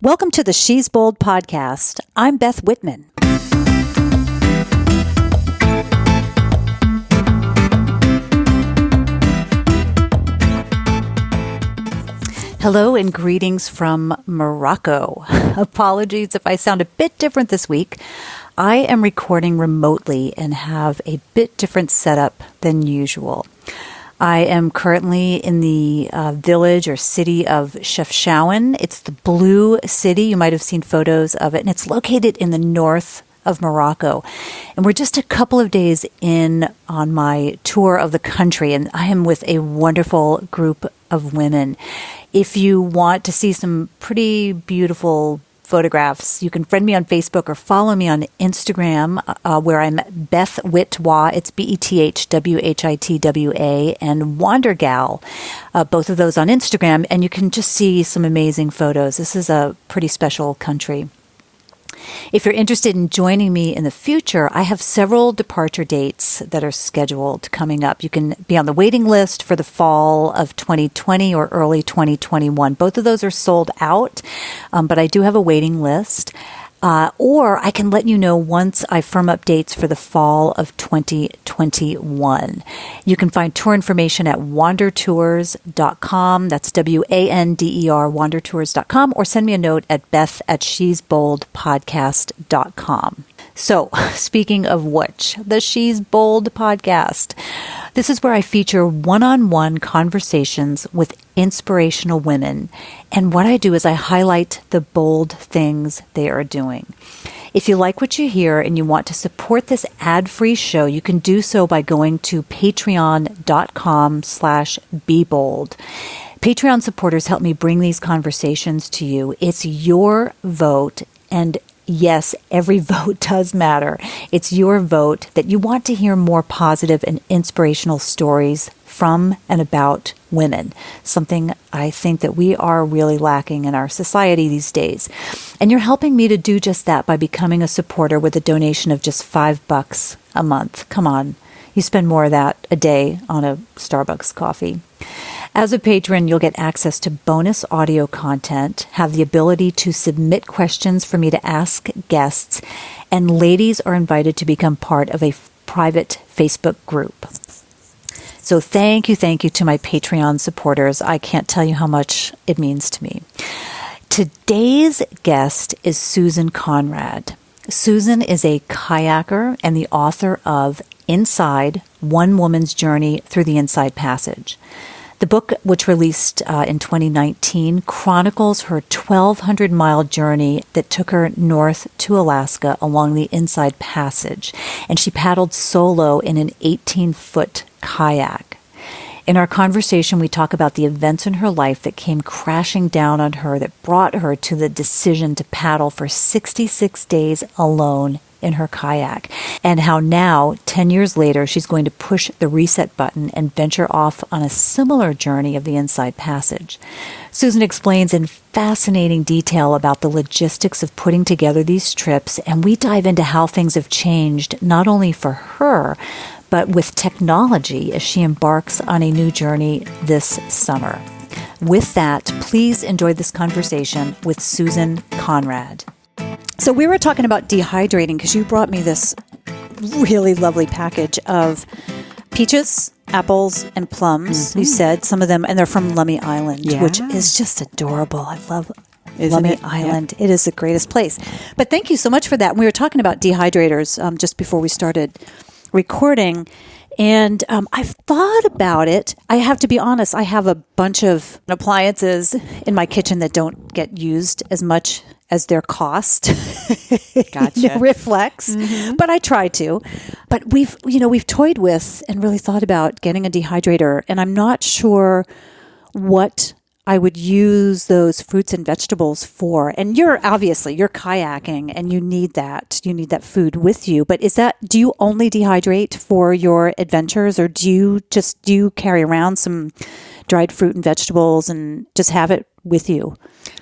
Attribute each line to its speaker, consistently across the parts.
Speaker 1: Welcome to the She's Bold podcast. I'm Beth Whitman. Hello and greetings from Morocco. Apologies if I sound a bit different this week. I am recording remotely and have a bit different setup than usual. I am currently in the village or city of Chefchaouen. It's the blue city. You might have seen photos of it, and it's located in the north of Morocco. And we're just a couple of days in on my tour of the country, and I am with a wonderful group of women. If you want to see some pretty beautiful photographs, you can friend me on Facebook or follow me on Instagram, where I'm Beth Whitwa. It's BETHWHITWA, and Wandergal, both of those on Instagram, and you can just see some amazing photos. This is a pretty special country. If you're interested in joining me in the future, I have several departure dates that are scheduled coming up. You can be on the waiting list for the fall of 2020 or early 2021. Both of those are sold out, but I do have a waiting list. Or I can let you know once I firm up dates for the fall of 2021. You can find tour information at wandertours.com. That's WANDER, wandertours.com, or send me a note at beth@shesboldpodcast.com. So, speaking of which, the She's Bold podcast. This is where I feature one-on-one conversations with inspirational women. And what I do is I highlight the bold things they are doing. If you like what you hear and you want to support this ad-free show, you can do so by going to patreon.com/bebold. Patreon supporters help me bring these conversations to you. It's your vote, and yes, every vote does matter. It's your vote that you want to hear more positive and inspirational stories from and about women, something I think that we are really lacking in our society these days. And you're helping me to do just that by becoming a supporter with a donation of just $5 a month. Come on, you spend more of that a day on a Starbucks coffee. As a patron, you'll get access to bonus audio content, have the ability to submit questions for me to ask guests, and ladies are invited to become part of a private Facebook group. So thank you to my Patreon supporters. I can't tell you how much it means to me. Today's guest is Susan Conrad. Susan is a kayaker and the author of Inside: One Woman's Journey Through the Inside Passage. The book, which released in 2019, chronicles her 1,200-mile journey that took her north to Alaska along the Inside Passage, and she paddled solo in an 18-foot kayak. In our conversation, we talk about the events in her life that came crashing down on her that brought her to the decision to paddle for 66 days alone in her kayak, and how now, 10 years later, she's going to push the reset button and venture off on a similar journey of the Inside Passage. Susan explains in fascinating detail about the logistics of putting together these trips, and we dive into how things have changed, not only for her, but with technology as she embarks on a new journey this summer. With that, please enjoy this conversation with Susan Conrad. So we were talking about dehydrating because you brought me this really lovely package of peaches, apples, and plums. You said some of them, and they're from Lummi Island, which is just adorable. I love Lummi Island. Yeah. It is the greatest place. But thank you so much for that. And we were talking about dehydrators just before we started recording. And I've thought about it. I have to be honest, I have a bunch of appliances in my kitchen that don't get used as much as their cost
Speaker 2: Gotcha.
Speaker 1: reflects, but I try to. But we've toyed with and really thought about getting a dehydrator, and I'm not sure what I would use those fruits and vegetables for. And you're kayaking and you need that food with you. But do you only dehydrate for your adventures, or do you carry around some dried fruit and vegetables and just have it with you?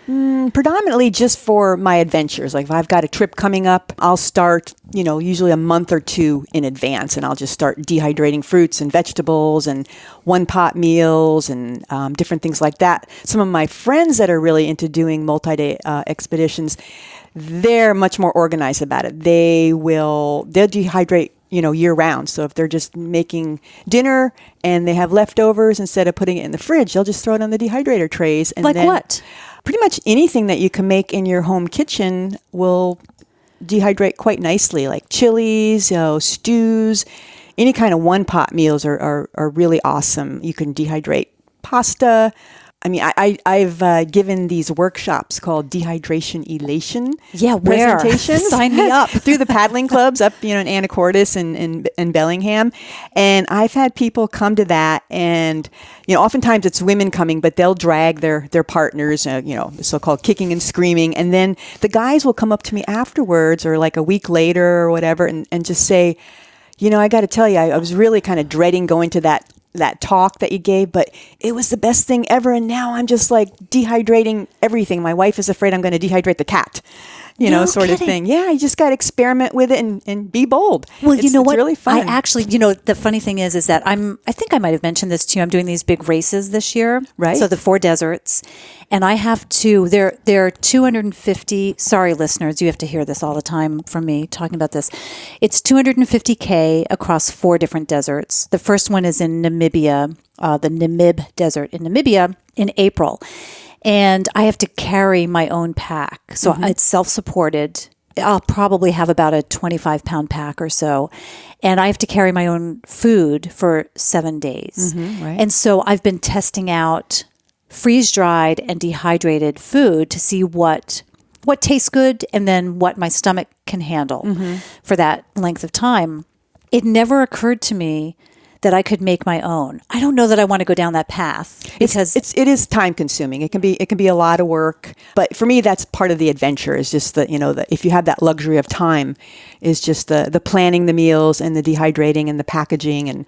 Speaker 3: Predominantly just for my adventures. Like if I've got a trip coming up, I'll start, usually a month or two in advance, and I'll just start dehydrating fruits and vegetables and one-pot meals and different things like that. Some of my friends that are really into doing multi-day expeditions, they're much more organized about it. They'll dehydrate year round. So if they're just making dinner and they have leftovers, instead of putting it in the fridge, they'll just throw it on the dehydrator trays. And
Speaker 1: like what?
Speaker 3: Pretty much anything that you can make in your home kitchen will dehydrate quite nicely, like chilies, stews, any kind of one-pot meals are really awesome. You can dehydrate pasta. I mean, I've given these workshops called Dehydration Elation.
Speaker 1: Yeah, where?
Speaker 3: Presentations.
Speaker 1: Sign me up.
Speaker 3: Through the paddling clubs up, in Anacortes and Bellingham. And I've had people come to that, and, oftentimes it's women coming, but they'll drag their partners, the so-called kicking and screaming. And then the guys will come up to me afterwards or like a week later or whatever and just say, I got to tell you, I was really kind of dreading going to that talk that you gave, but it was the best thing ever. And now I'm just like dehydrating everything. My wife is afraid I'm going to dehydrate the cat, sort of thing. Yeah, you just got to experiment with it and be bold.
Speaker 1: Well, you know what?
Speaker 3: It's really fun.
Speaker 1: I actually, the funny thing is that I think I might have mentioned this to you. I'm doing these big races this year.
Speaker 3: Right.
Speaker 1: So the 4 deserts. And I have to, there are 250, sorry listeners, you have to hear this all the time from me talking about this. It's 250K across 4 different deserts. The first one is in Namibia, the Namib Desert in Namibia in April. And I have to carry my own pack. So it's self-supported. I'll probably have about a 25-pound pack or so. And I have to carry my own food for 7 days.
Speaker 3: Right.
Speaker 1: And so I've been testing out freeze-dried and dehydrated food to see what tastes good and then what my stomach can handle for that length of time. It never occurred to me that I could make my own. I don't know that I want to go down that path because
Speaker 3: it is time consuming. It can be a lot of work, but for me that's part of the adventure. Is just that if you have that luxury of time, is just the planning the meals and the dehydrating and the packaging and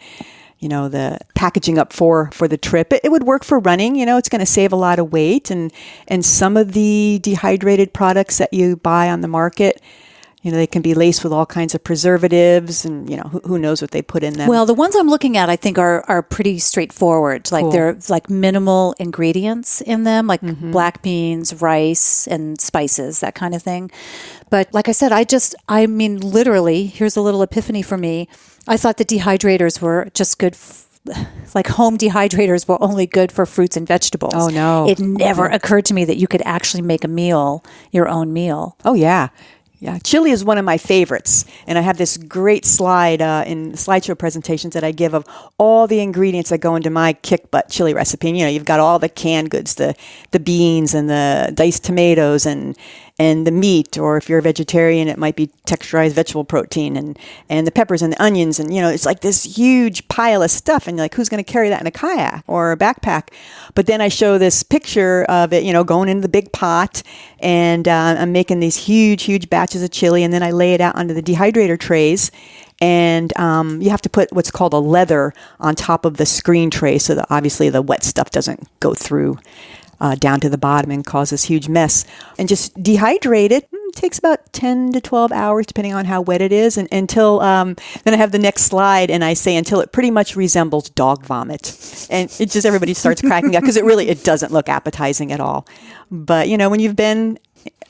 Speaker 3: the packaging up for the trip. It would work for running. It's going to save a lot of weight, and some of the dehydrated products that you buy on the market, they can be laced with all kinds of preservatives, and who knows what they put in them.
Speaker 1: Well, the ones I'm looking at, I think are pretty straightforward. Like they're like minimal ingredients in them, like black beans, rice, and spices, that kind of thing. But like I said, literally, here's a little epiphany for me. I thought the dehydrators were just good. Like home dehydrators were only good for fruits and vegetables.
Speaker 3: Oh no!
Speaker 1: It never occurred to me that you could actually make your own meal.
Speaker 3: Oh yeah. Yeah, chili is one of my favorites, and I have this great slide in slideshow presentations that I give of all the ingredients that go into my kick butt chili recipe. And, you've got all the canned goods, the beans and the diced tomatoes and the meat, or if you're a vegetarian, it might be texturized vegetable protein and the peppers and the onions. And, it's like this huge pile of stuff. And you're like, who's going to carry that in a kayak or a backpack? But then I show this picture of it, going into the big pot, and I'm making these huge batches of chili, and then I lay it out onto the dehydrator trays. And you have to put what's called a leather on top of the screen tray so that obviously the wet stuff doesn't go through down to the bottom and cause this huge mess. And just dehydrate it. It takes about 10 to 12 hours, depending on how wet it is. And until, then I have the next slide, and I say until it pretty much resembles dog vomit. And it just, everybody starts cracking up because it doesn't look appetizing at all. But, when you've been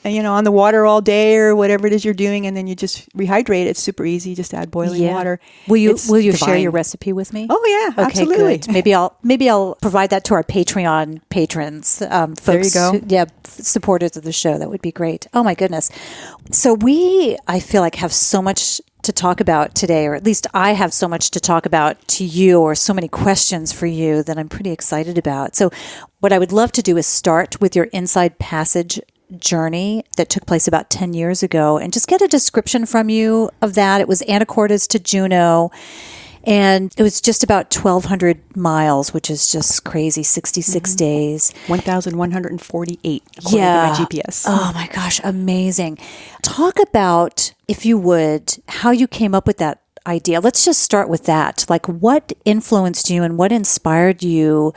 Speaker 3: on the water all day or whatever it is you're doing, and then you just rehydrate. It's super easy. Just add boiling water.
Speaker 1: Will you share your recipe with me?
Speaker 3: Oh yeah,
Speaker 1: okay,
Speaker 3: absolutely.
Speaker 1: Good. Maybe I'll provide that to our Patreon patrons, folks.
Speaker 3: There you go.
Speaker 1: Supporters of the show. That would be great. Oh my goodness. So I feel like have so much to talk about today, or at least I have so much to talk about to you, or so many questions for you that I'm pretty excited about. So what I would love to do is start with your Inside Passage journey that took place about 10 years ago, and just get a description from you of that. It was Anacortes to Juneau, and it was just about 1,200 miles, which is just crazy, 66 days.
Speaker 3: 1,148 according to my GPS.
Speaker 1: Oh my gosh, amazing. Talk about, if you would, how you came up with that idea. Let's just start with that. Like, what influenced you and what inspired you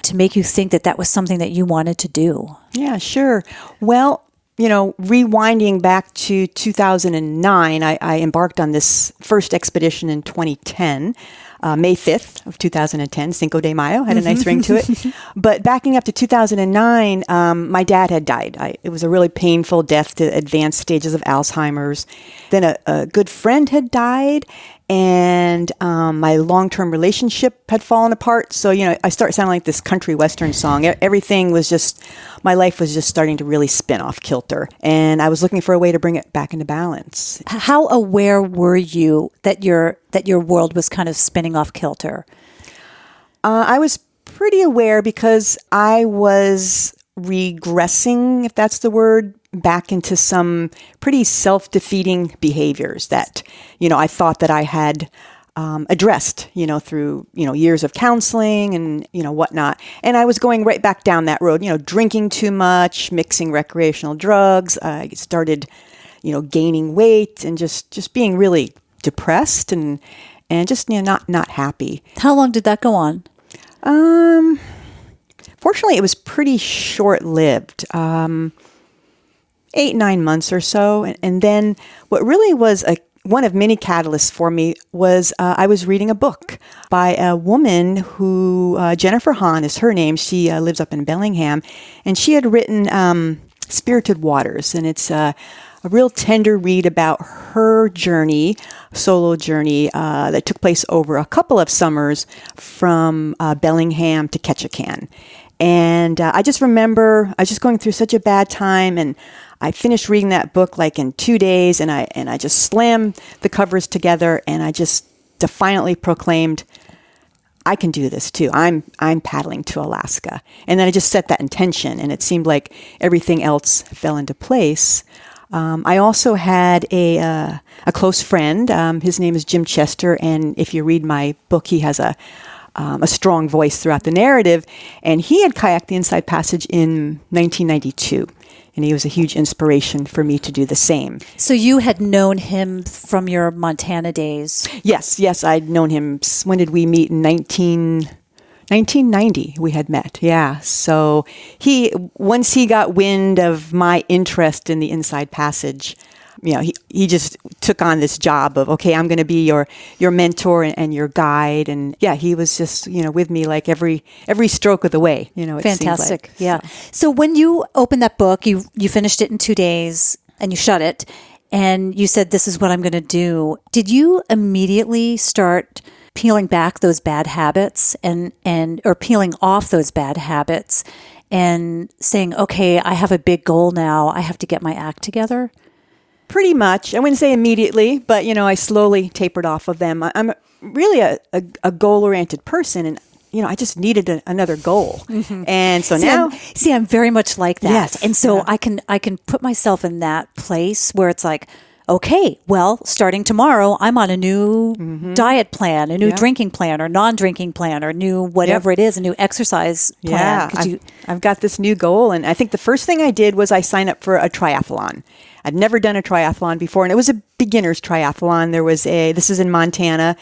Speaker 1: to make you think that that was something that you wanted to do?
Speaker 3: Yeah, sure. Well, rewinding back to 2009, I embarked on this first expedition in 2010, May 5th of 2010, Cinco de Mayo, had a nice ring to it. But backing up to 2009, my dad had died. It was a really painful death to advanced stages of Alzheimer's. Then a good friend had died, and my long-term relationship had fallen apart. So, I started sounding like this country western song. Everything was just, my life was just starting to really spin off kilter. And I was looking for a way to bring it back into balance.
Speaker 1: How aware were you that your world was kind of spinning off kilter?
Speaker 3: I was pretty aware because I was regressing, if that's the word, back into some pretty self-defeating behaviors that, I thought that I had addressed, through, years of counseling and, whatnot. And I was going right back down that road, drinking too much, mixing recreational drugs. I started, gaining weight and just being really depressed and just, not happy.
Speaker 1: How long did that go on?
Speaker 3: Fortunately, it was pretty short-lived. 8-9 months or so. And then what really was one of many catalysts for me was I was reading a book by a woman who, Jennifer Hahn is her name. She lives up in Bellingham. And she had written Spirited Waters. And it's a real tender read about her journey, solo journey, that took place over a couple of summers from Bellingham to Ketchikan. And I just remember I was just going through such a bad time, and I finished reading that book like in 2 days, and I just slammed the covers together, and I just defiantly proclaimed, I can do this too. I'm paddling to Alaska. And then I just set that intention, and it seemed like everything else fell into place. I also had a close friend. His name is Jim Chester, and if you read my book, he has a strong voice throughout the narrative. And he had kayaked the Inside Passage in 1992. And he was a huge inspiration for me to do the same.
Speaker 1: So you had known him from your Montana days?
Speaker 3: Yes. I'd known him. When did we meet? In 1990 we had met. Yeah. So once he got wind of my interest in the Inside Passage, he just took on this job of, okay, I'm going to be your mentor and your guide. And yeah, he was just, with me like every stroke of the way, it
Speaker 1: Fantastic.
Speaker 3: Like.
Speaker 1: Yeah. So when you opened that book, you finished it in 2 days and you shut it and you said, this is what I'm going to do. Did you immediately start peeling back those bad habits or peeling off those bad habits and saying, okay, I have a big goal now. I have to get my act together?
Speaker 3: Pretty much. I wouldn't say immediately, but, I slowly tapered off of them. I'm really a goal-oriented person, and, I just needed another goal. Mm-hmm. And so now...
Speaker 1: I'm very much like that.
Speaker 3: Yes.
Speaker 1: And so I can put myself in that place where it's like, okay, well, starting tomorrow, I'm on a new diet plan, a new drinking plan or non-drinking plan or new whatever it is, a new exercise plan.
Speaker 3: Yeah, I've got this new goal. And I think the first thing I did was I signed up for a triathlon. I'd never done a triathlon before, and it was a beginner's triathlon. This is in Montana,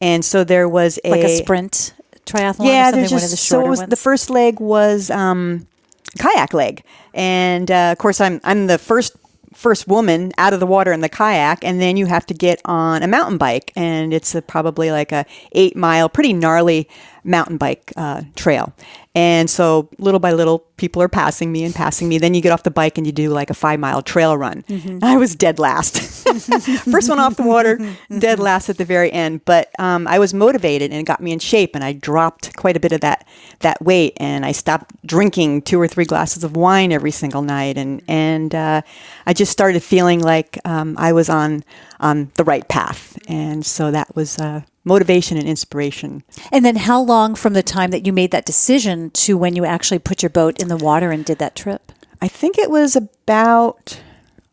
Speaker 3: and so there was
Speaker 1: like a sprint triathlon.
Speaker 3: Yeah,
Speaker 1: or something,
Speaker 3: there's just
Speaker 1: one of the shorter ones?
Speaker 3: The first leg was kayak leg, and of course I'm the first woman out of the water in the kayak, and then you have to get on a mountain bike, and it's probably like a 8-mile, pretty gnarly mountain bike trail. And so little by little, people are passing me. Then you get off the bike and you do like a 5-mile trail run. Mm-hmm. I was dead last. First one off the water, dead last at the very end. But I was motivated, and it got me in shape, and I dropped quite a bit of that weight, and I stopped drinking 2 or 3 glasses of wine every single night. And I just started feeling like I was on the right path. And so that was motivation and inspiration.
Speaker 1: And then how long from the time that you made that decision to when you actually put your boat in the water and did that trip?
Speaker 3: I think it was about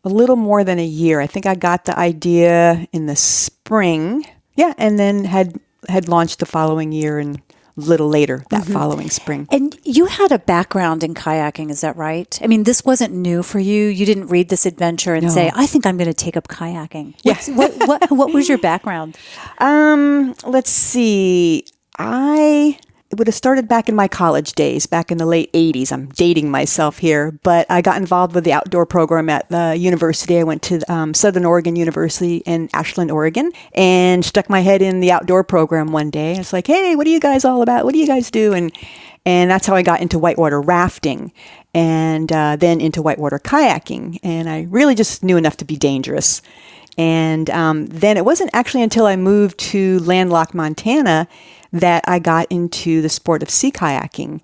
Speaker 3: a little more than a year. I think I got the idea in the spring. Yeah, and then had launched the following year in little later that following spring.
Speaker 1: And you had a background in kayaking, is that right? I mean, this wasn't new for you. You didn't read this adventure and say, I think I'm going to take up kayaking.
Speaker 3: Yes.
Speaker 1: What was your background?
Speaker 3: Let's see. It would have started back in my college days, back in the late 80s. I'm dating myself here, but I got involved with the outdoor program at the university. I went to Southern Oregon University in Ashland, Oregon, and stuck my head in the outdoor program one day. It's like, hey, what are you guys all about? What do you guys do? And that's how I got into whitewater rafting and then into whitewater kayaking. And I really just knew enough to be dangerous. And then it wasn't actually until I moved to landlocked Montana that I got into the sport of sea kayaking.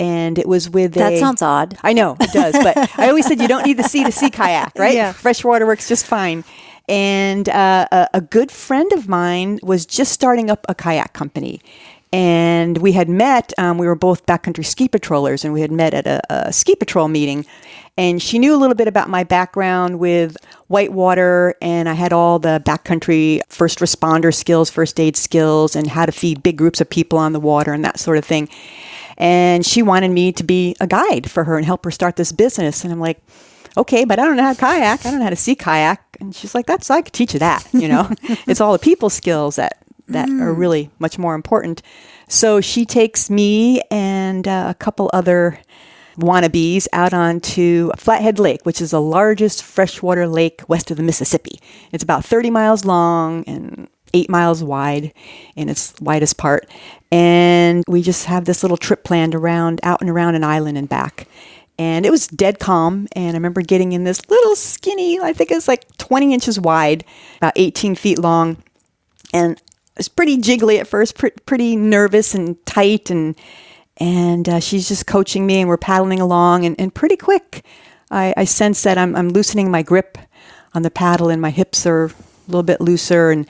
Speaker 3: And it was with
Speaker 1: That sounds odd.
Speaker 3: I know, it does. But I always said you don't need the sea to sea kayak, right?
Speaker 1: Yeah.
Speaker 3: Freshwater works just fine. And a good friend of mine was just starting up a kayak company. And we had met, we were both backcountry ski patrollers, and we had met at a ski patrol meeting. And she knew a little bit about my background with whitewater, and I had all the backcountry first responder skills, first aid skills, and how to feed big groups of people on the water and that sort of thing. And she wanted me to be a guide for her and help her start this business. And I'm like, okay, but I don't know how to kayak. I don't know how to sea kayak. And she's like, I could teach you that, It's all the people skills that are really much more important. So she takes me and a couple other wannabes out onto Flathead Lake, which is the largest freshwater lake west of the Mississippi. It's about 30 miles long and 8 miles wide in its widest part. And we just have this little trip planned out and around an island and back. And it was dead calm. And I remember getting in this little skinny, I think it was like 20 inches wide, about 18 feet long. And it was pretty jiggly at first, pretty nervous and tight. And she's just coaching me, and we're paddling along. And pretty quick, I sense that I'm loosening my grip on the paddle, and my hips are a little bit looser. And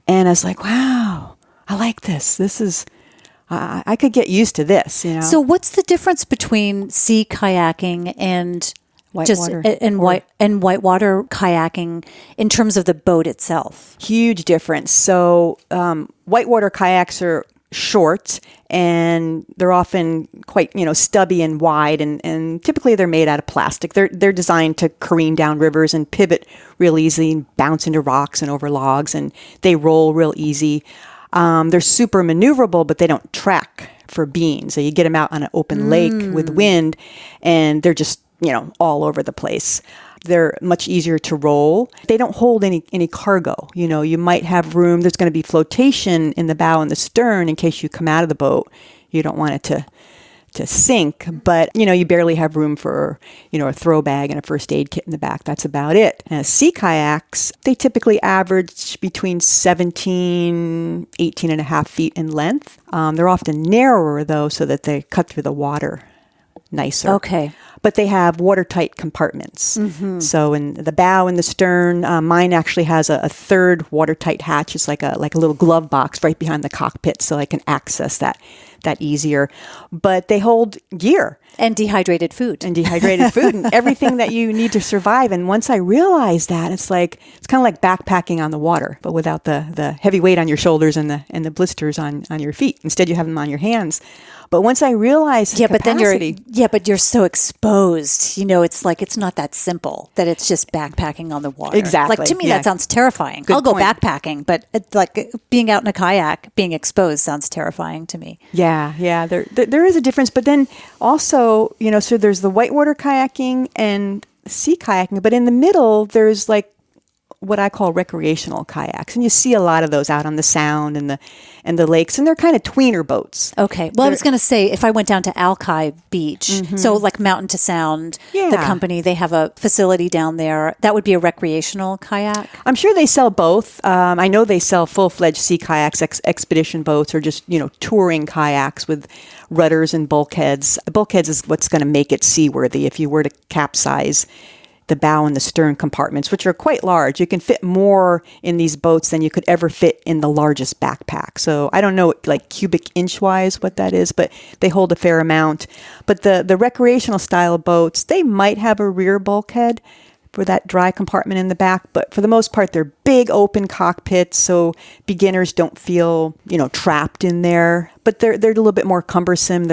Speaker 3: I was like, wow, I like this. This is, I could get used to this,
Speaker 1: So what's the difference between sea kayaking and
Speaker 3: whitewater
Speaker 1: whitewater kayaking in terms of the boat itself?
Speaker 3: Huge difference. So whitewater kayaks are short, and they're often quite, stubby and wide, and typically they're made out of plastic. They're designed to careen down rivers and pivot real easy and bounce into rocks and over logs, and they roll real easy. They're super maneuverable, but they don't track for beans. So you get them out on an open lake with wind, and they're just, all over the place. They're much easier to roll. They don't hold any cargo. You might have room. There's going to be flotation in the bow and the stern in case you come out of the boat. You don't want it to sink, but you barely have room for a throw bag and a first aid kit in the back. That's about it. And sea kayaks, they typically average between 18 and a half feet in length. They're often narrower though, so that they cut through the water nicer.
Speaker 1: Okay.
Speaker 3: But they have watertight compartments. So in the bow and the stern, mine actually has a third watertight hatch. It's like a little glove box right behind the cockpit, so I can access that easier. But they hold gear.
Speaker 1: And dehydrated food.
Speaker 3: And everything that you need to survive. And once I realized that, it's kind of like backpacking on the water, but without the heavy weight on your shoulders and the blisters on your feet. Instead, you have them on your hands. But once I realized
Speaker 1: but you're so exposed. It's not that simple that it's just backpacking on the water.
Speaker 3: Exactly.
Speaker 1: To me, that sounds terrifying.
Speaker 3: Good
Speaker 1: I'll go
Speaker 3: point.
Speaker 1: backpacking, but being out in a kayak, being exposed sounds terrifying to me.
Speaker 3: Yeah. There is a difference, but then also, so there's the whitewater kayaking and sea kayaking, but in the middle, there's what I call recreational kayaks, and you see a lot of those out on the Sound and the lakes, and they're kind of tweener boats.
Speaker 1: Okay. Well, I was going to say, if I went down to Alki Beach, so like Mountain to Sound, the company, they have a facility down there. That would be a recreational kayak?
Speaker 3: I'm sure they sell both. I know they sell full-fledged sea kayaks, expedition boats, or just, touring kayaks with rudders and bulkheads. The bulkheads is what's going to make it seaworthy. If you were to capsize the bow and the stern compartments, which are quite large. You can fit more in these boats than you could ever fit in the largest backpack. So I don't know cubic inch wise what that is, but they hold a fair amount. But the recreational style boats, they might have a rear bulkhead, for that dry compartment in the back. But for the most part, they're big open cockpits, so beginners don't feel, trapped in there. But they're a little bit more cumbersome.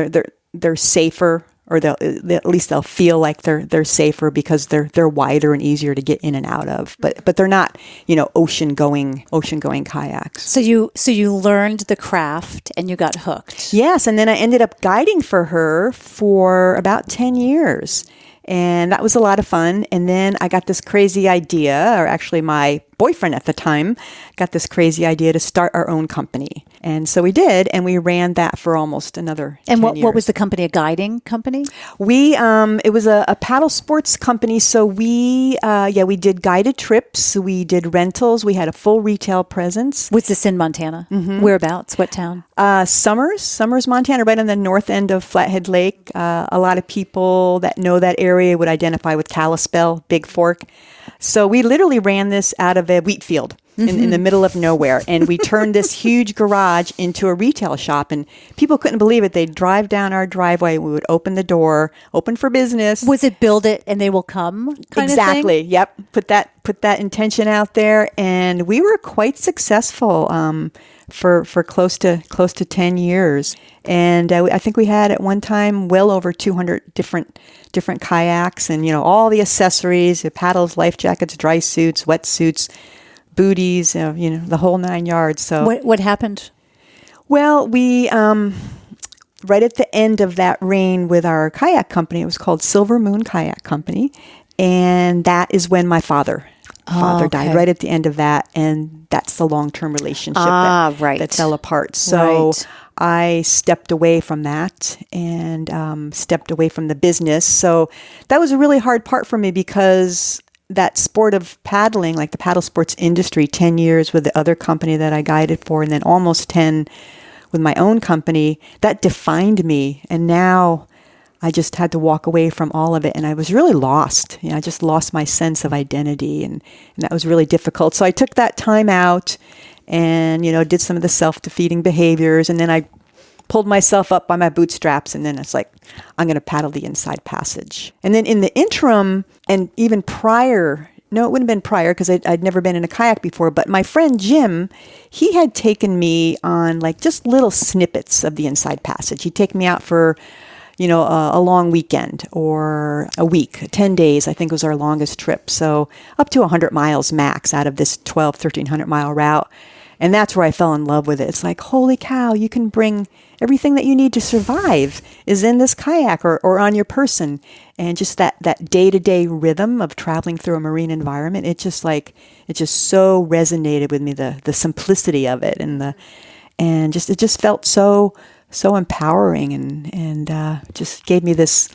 Speaker 3: They're safer, or at least they'll feel like they're safer because they're wider and easier to get in and out of. But they're not, ocean going kayaks.
Speaker 2: So you learned the craft and you got hooked.
Speaker 3: Yes, and then I ended up guiding for her for about 10 years. And that was a lot of fun. And then I got this crazy idea, or actually my boyfriend at the time got this crazy idea to start our own company. And so we did, and we ran that for almost another 10 years.
Speaker 2: And what was the company? A guiding company?
Speaker 3: It was a paddle sports company. So we did guided trips. We did rentals. We had a full retail presence.
Speaker 2: Was this in Montana? Mm-hmm. Whereabouts? What town?
Speaker 3: Summers, Montana, right on the north end of Flathead Lake. A lot of people that know that area would identify with Kalispell, Big Fork. So we literally ran this out of a wheat field in the middle of nowhere. And we turned this huge garage into a retail shop. And people couldn't believe it. They'd drive down our driveway. We would open the door, open for business.
Speaker 2: Was it build it and they will come kind
Speaker 3: Exactly.
Speaker 2: of thing?
Speaker 3: Yep. Put that intention out there. And we were quite successful for close to 10 years. And I think we had at one time well over 200 different kayaks and, all the accessories, the paddles, life jackets, dry suits, wetsuits, booties, the whole 9 yards. So
Speaker 2: what happened?
Speaker 3: Well, we, right at the end of that reign with our kayak company, it was called Silver Moon Kayak Company. And that is when my father died, right at the end of that. And that's the long-term relationship that fell apart. So I stepped away from that and stepped away from the business. So that was a really hard part for me because that sport of paddling, like the paddle sports industry, 10 years with the other company that I guided for, and then almost 10 with my own company, that defined me. And now I just had to walk away from all of it. And I was really lost. I just lost my sense of identity. And that was really difficult. So I took that time out and, did some of the self-defeating behaviors. And then I pulled myself up by my bootstraps. And then it's like, I'm going to paddle the Inside Passage. And then in the interim, and even prior, no, it wouldn't have been prior because I'd never been in a kayak before. But my friend Jim, he had taken me on like just little snippets of the Inside Passage. He'd take me out for a long weekend or a week, 10 days, I think was our longest trip. So up to 100 miles max out of this 1,300 mile route. And that's where I fell in love with it. It's like, holy cow, you can bring everything that you need to survive is in this kayak or on your person. And just that day-to-day rhythm of traveling through a marine environment, it just so resonated with me, the simplicity of it it just felt so empowering and just gave me this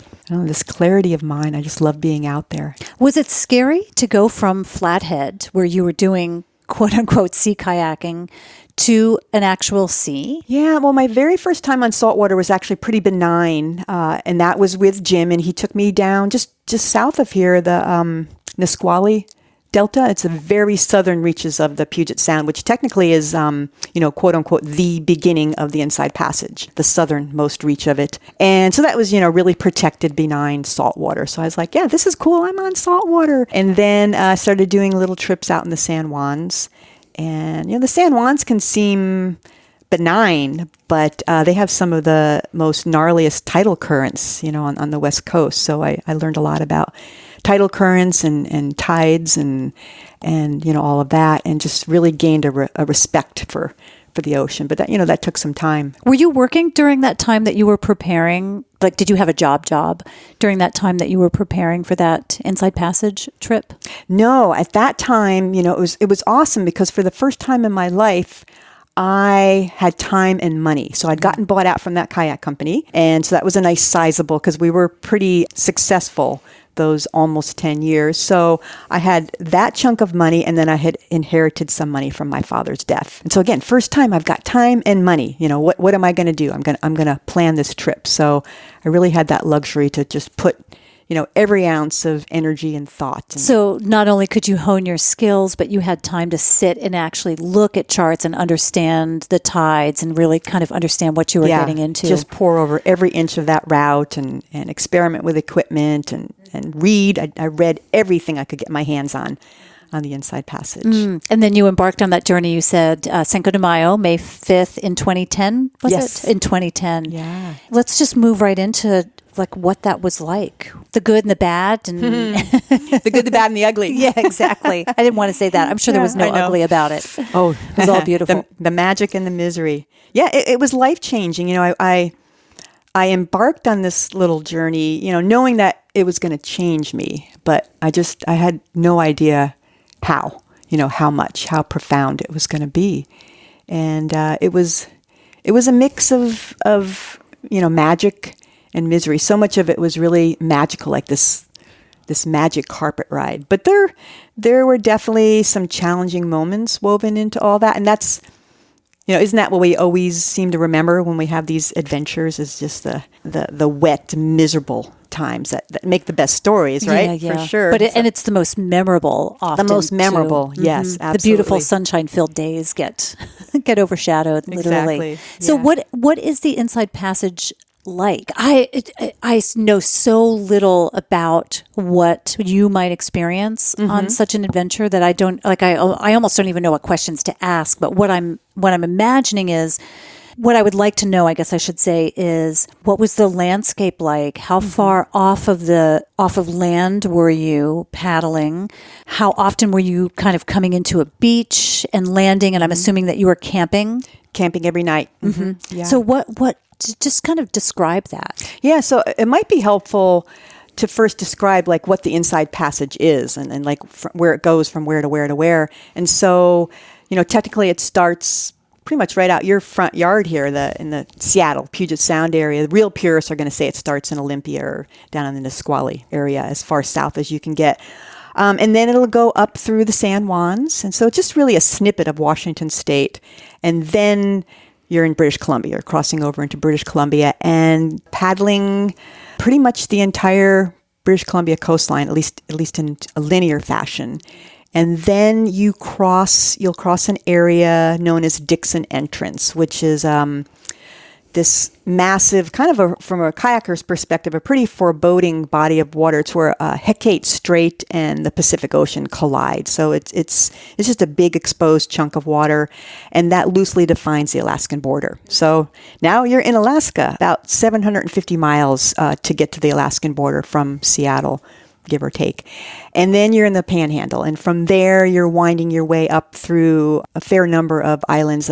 Speaker 3: clarity of mind. I just love being out there.
Speaker 2: Was it scary to go from Flathead, where you were doing quote unquote sea kayaking, to an actual sea? Yeah,
Speaker 3: well, my very first time on saltwater was actually pretty benign, and that was with Jim, and he took me down just south of here, the Nisqually Delta. It's the very southern reaches of the Puget Sound, which technically is, quote unquote, the beginning of the Inside Passage, the southernmost reach of it. And so that was, really protected, benign saltwater. So I was like, yeah, this is cool. I'm on saltwater. And then I started doing little trips out in the San Juans. And, the San Juans can seem benign, but they have some of the most gnarliest tidal currents, on the West Coast. So I learned a lot about tidal currents and tides and all of that, and just really gained a respect for the ocean. But that took some time.
Speaker 2: Were you working during that time that you were preparing? Like, did you have a job during that time that you were preparing for that Inside Passage trip?
Speaker 3: No, at that time, it was awesome because for the first time in my life, I had time and money. So I'd gotten bought out from that kayak company. And so that was a nice sizable because we were pretty successful those almost 10 years. So I had that chunk of money, and then I had inherited some money from my father's death. And so again, first time I've got time and money. What am I going to do? I'm going to plan this trip. So I really had that luxury to just put every ounce of energy and thought. And
Speaker 2: So not only could you hone your skills, but you had time to sit and actually look at charts and understand the tides and really kind of understand what you were getting into.
Speaker 3: Just pour over every inch of that route and experiment with equipment and read. I read everything I could get my hands on the Inside Passage.
Speaker 2: And then you embarked on that journey, you said, Cinco de Mayo, May 5th in 2010, was
Speaker 3: Yes.
Speaker 2: it? In 2010.
Speaker 3: Yeah.
Speaker 2: Let's just move right into like what that was like. The good and the bad. And
Speaker 3: The good, the bad, and the ugly.
Speaker 2: yeah, exactly. I didn't want to say that. I'm sure there was no
Speaker 3: I know.
Speaker 2: ugly about it.
Speaker 3: Oh,
Speaker 2: It was all beautiful.
Speaker 3: the magic and the misery. Yeah, it was life-changing. I embarked on this little journey, knowing that it was going to change me, but I had no idea how, how much, how profound it was going to be. And it was a mix of magic and misery. So much of it was really magical, like this magic carpet ride. But there were definitely some challenging moments woven into all that. And that's, isn't that what we always seem to remember when we have these adventures, is just the wet, miserable times that make the best stories, right?
Speaker 2: Yeah, yeah.
Speaker 3: For sure.
Speaker 2: But and it's the most memorable often.
Speaker 3: The most memorable,
Speaker 2: too.
Speaker 3: yes,
Speaker 2: The beautiful
Speaker 3: absolutely.
Speaker 2: sunshine-filled days get overshadowed, literally.
Speaker 3: Exactly,
Speaker 2: So
Speaker 3: yeah.
Speaker 2: what is the Inside Passage like? I know so little about what you might experience on such an adventure that I don't like. I almost don't even know what questions to ask. But what I'm imagining is, what I would like to know, I guess I should say, is what was the landscape like? How far off of land were you paddling? How often were you kind of coming into a beach and landing? And I'm assuming that you were camping.
Speaker 3: Camping every night. Yeah.
Speaker 2: So what? Just kind of describe that.
Speaker 3: Yeah, so it might be helpful to first describe like what the Inside Passage is and like where it goes from where to where to where. And so, technically it starts pretty much right out your front yard here, in the Seattle, Puget Sound area. The real purists are going to say it starts in Olympia or down in the Nisqually area, as far south as you can get. And then it'll go up through the San Juans. And so it's just really a snippet of Washington State. And then you're in British Columbia, you're crossing over into British Columbia and paddling pretty much the entire British Columbia coastline, at least in a linear fashion. And then you'll cross an area known as Dixon Entrance, which is this massive, kind of from a kayaker's perspective, a pretty foreboding body of water. It's where Hecate Strait and the Pacific Ocean collide. So it's just a big exposed chunk of water, and that loosely defines the Alaskan border. So now you're in Alaska, about 750 miles to get to the Alaskan border from Seattle, give or take. And then you're in the Panhandle. And from there, you're winding your way up through a fair number of islands,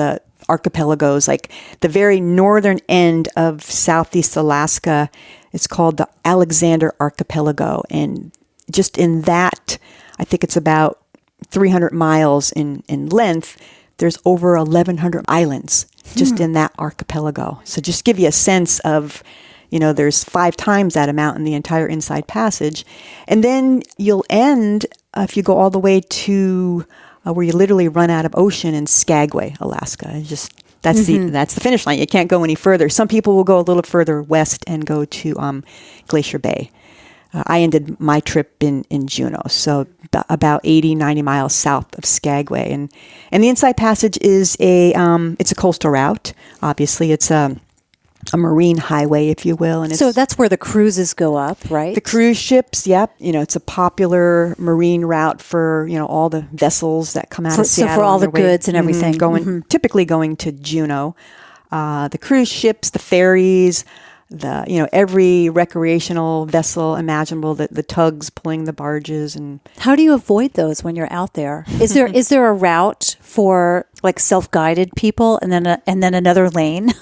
Speaker 3: archipelagos, like the very northern end of Southeast Alaska. It's called the Alexander Archipelago. And just in that, I think it's about 300 miles in length, there's over 1,100 islands just in that archipelago. So just give you a sense of, there's 5 times that amount in the entire Inside Passage. And then you'll end, if you go all the way to where you literally run out of ocean in Skagway, Alaska. That's the finish line. You can't go any further. Some people will go a little further west and go to Glacier Bay. I ended my trip in Juneau, so about 80, 90 miles south of Skagway. And the Inside Passage is it's a coastal route. Obviously, it's a marine highway, if you will. And
Speaker 2: So that's where the cruises go up, right?
Speaker 3: the cruise ships, yep. It's a popular marine route for, all the vessels that come out of Seattle.
Speaker 2: So for all
Speaker 3: on
Speaker 2: the
Speaker 3: their way-
Speaker 2: goods and everything.
Speaker 3: typically going to Juneau. The cruise ships, the ferries, every recreational vessel imaginable, the tugs pulling the barges. And
Speaker 2: How do you avoid those when you're out there? Is there a route for like self-guided people and then another lane,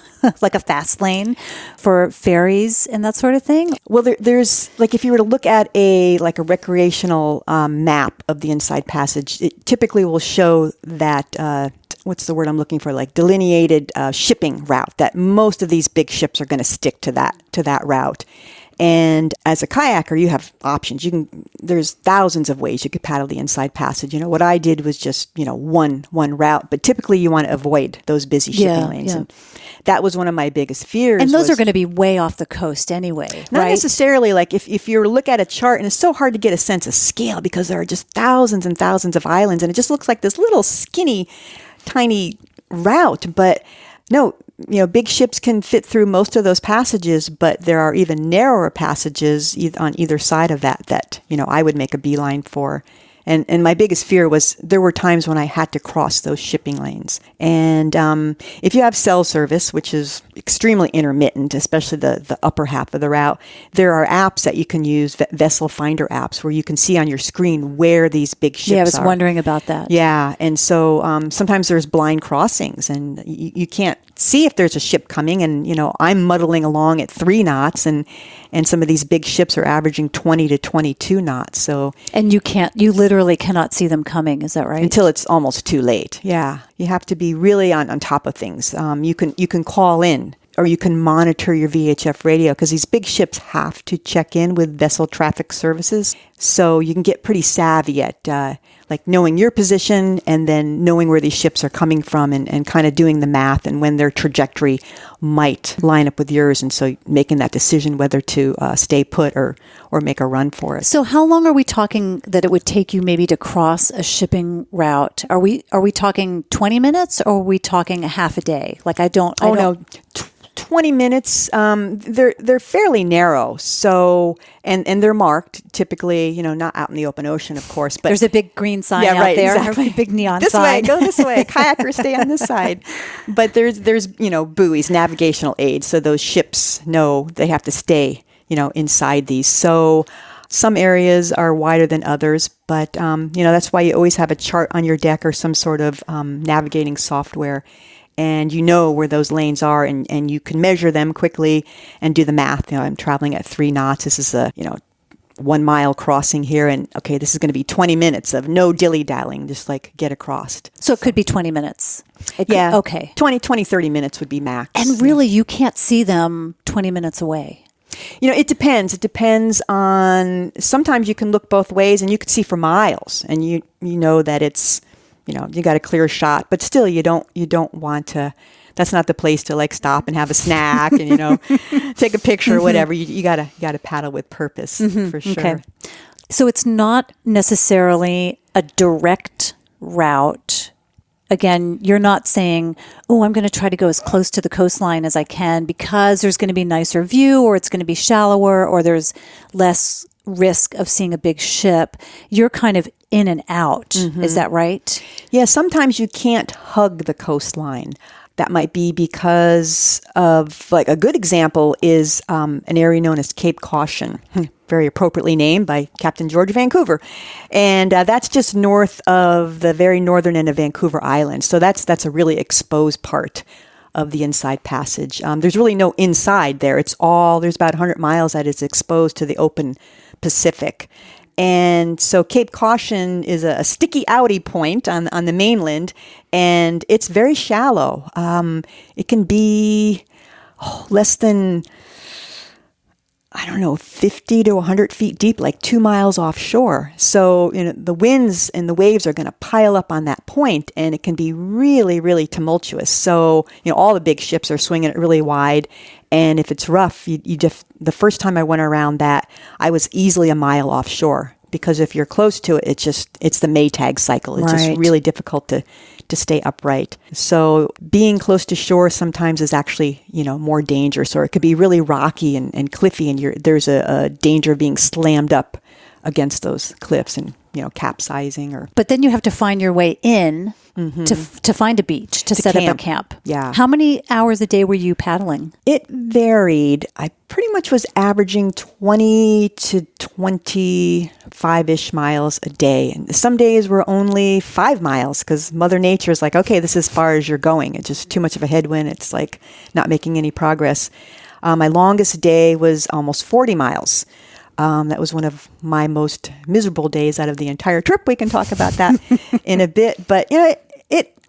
Speaker 2: like a fast lane for ferries and that sort of thing?
Speaker 3: well, there's like, if you were to look at a recreational map of the Inside Passage, it typically will show that what's the word I'm looking for? Like delineated shipping route, that most of these big ships are going to stick to that route. And as a kayaker, you have options. There's thousands of ways you could paddle the Inside Passage. What I did was just, one route, but typically you want to avoid those busy shipping lanes. And that was one of my biggest fears.
Speaker 2: And those are going to be way off the coast anyway,
Speaker 3: not
Speaker 2: right?
Speaker 3: necessarily. Like if you look at a chart, and it's so hard to get a sense of scale because there are just thousands and thousands of islands, and it just looks like this little skinny, tiny route. But no, big ships can fit through most of those passages, but there are even narrower passages on either side of that I would make a beeline for. And my biggest fear was there were times when I had to cross those shipping lanes. And if you have cell service, which is extremely intermittent, especially the upper half of the route, there are apps that you can use, vessel finder apps, where you can see on your screen where these big ships are.
Speaker 2: Yeah, I was wondering about that.
Speaker 3: Yeah, and so sometimes there's blind crossings, and you can't see if there's a ship coming. And, I'm muddling along at 3 knots, and some of these big ships are averaging 20 to 22 knots. So,
Speaker 2: and you literally cannot see them coming. Is that right?
Speaker 3: Until it's almost too late. Yeah. You have to be really on top of things. You can call in, or you can monitor your VHF radio, because these big ships have to check in with vessel traffic services. So you can get pretty savvy at like knowing your position, and then knowing where these ships are coming from, and kind of doing the math and when their trajectory might line up with yours. And so making that decision whether to stay put or make a run for it.
Speaker 2: So how long are we talking that it would take you maybe to cross a shipping route? Are we talking 20 minutes, or are we talking a half a day? Like
Speaker 3: no. 20 minutes. They're fairly narrow. So, and they're marked typically, not out in the open ocean, of course, but
Speaker 2: there's a big green sign out there.
Speaker 3: Exactly.
Speaker 2: A big neon
Speaker 3: this
Speaker 2: sign.
Speaker 3: Way, go this way. Kayakers stay on this side. But there's buoys, navigational aids. So those ships know they have to stay, inside these. So some areas are wider than others, but, that's why you always have a chart on your deck or some sort of navigating software. And where those lanes are, and you can measure them quickly and do the math. I'm traveling at 3 knots. This is a, 1 mile crossing here. And okay, this is going to be 20 minutes of no dilly-dallying, just like get across.
Speaker 2: So it could be 20 minutes.
Speaker 3: Yeah.
Speaker 2: Okay.
Speaker 3: 20, 30 minutes would be max.
Speaker 2: And really, you can't see them 20 minutes away.
Speaker 3: It depends. It depends on, sometimes you can look both ways and you can see for miles, and you know that it's, you got a clear shot, but still you don't want to, that's not the place to like stop and have a snack and, take a picture or whatever. You gotta paddle with purpose for sure.
Speaker 2: Okay. So it's not necessarily a direct route. Again, you're not saying, oh, I'm going to try to go as close to the coastline as I can because there's going to be nicer view, or it's going to be shallower, or there's less risk of seeing a big ship. You're kind of in and out. Is that right?
Speaker 3: Yeah, sometimes you can't hug the coastline. That might be because of, like, a good example is an area known as Cape Caution, very appropriately named by Captain George Vancouver. And that's just north of the very northern end of Vancouver Island. So that's a really exposed part of the Inside Passage. There's really no inside there. There's about 100 miles that is exposed to the open Pacific. And so Cape Caution is a sticky outy point on the mainland, and it's very shallow. It can be less than, 50 to 100 feet deep, like 2 miles offshore. So, the winds and the waves are going to pile up on that point, and it can be really, really tumultuous. So, all the big ships are swinging it really wide. And if it's rough, the first time I went around that, I was easily a mile offshore, because if you're close to it, it's the Maytag cycle. It's just really difficult to stay upright. So being close to shore sometimes is actually, more dangerous, or it could be really rocky and cliffy, and there's a danger of being slammed up against those cliffs and, capsizing.
Speaker 2: But then you have to find your way in to find a beach, to set up a camp.
Speaker 3: Yeah.
Speaker 2: How many hours a day were you paddling?
Speaker 3: It varied. I pretty much was averaging 20 to 25-ish miles a day. And some days were only 5 miles, because Mother Nature is like, okay, this is as far as you're going. It's just too much of a headwind. It's like not making any progress. My longest day was almost 40 miles. That was one of my most miserable days out of the entire trip. We can talk about that in a bit. But,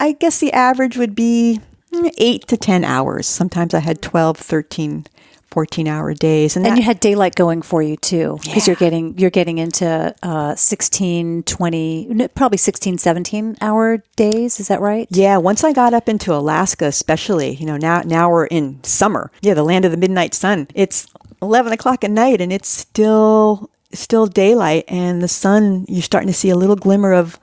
Speaker 3: I guess the average would be 8 to 10 hours. Sometimes I had 12, 13, 14-hour days.
Speaker 2: And you had daylight going for you too, because you're getting into 16, 20, probably 16, 17-hour days. Is that right?
Speaker 3: Yeah. Once I got up into Alaska, especially, now we're in summer. Yeah. The land of the midnight sun. It's 11 o'clock at night and it's still daylight, and the sun, you're starting to see a little glimmer of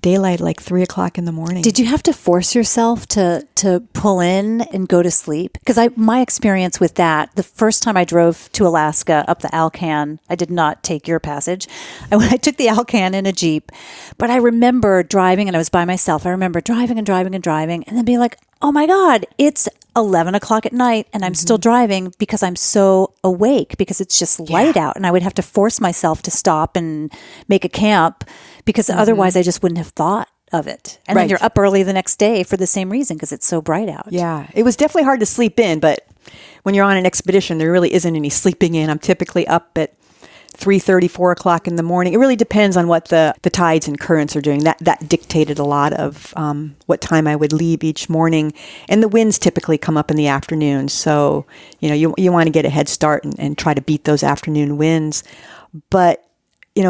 Speaker 3: daylight like 3 o'clock in the morning.
Speaker 2: Did you have to force yourself to pull in and go to sleep? Because my experience with that, the first time I drove to Alaska up the Alcan, I did not take your passage. I took the Alcan in a Jeep, but I remember driving, and I was by myself. I remember driving and then being like, oh my God, it's 11 o'clock at night and I'm still driving because I'm so awake, because it's just light out, and I would have to force myself to stop and make a camp because otherwise I just wouldn't have thought of it. And then you're up early the next day for the same reason, because it's so bright out.
Speaker 3: Yeah. It was definitely hard to sleep in, but when you're on an expedition, there really isn't any sleeping in. I'm typically up at 3:30, 4 o'clock in the morning. It really depends on what the tides and currents are doing. That dictated a lot of what time I would leave each morning. And the winds typically come up in the afternoon. So, you want to get a head start and try to beat those afternoon winds. But,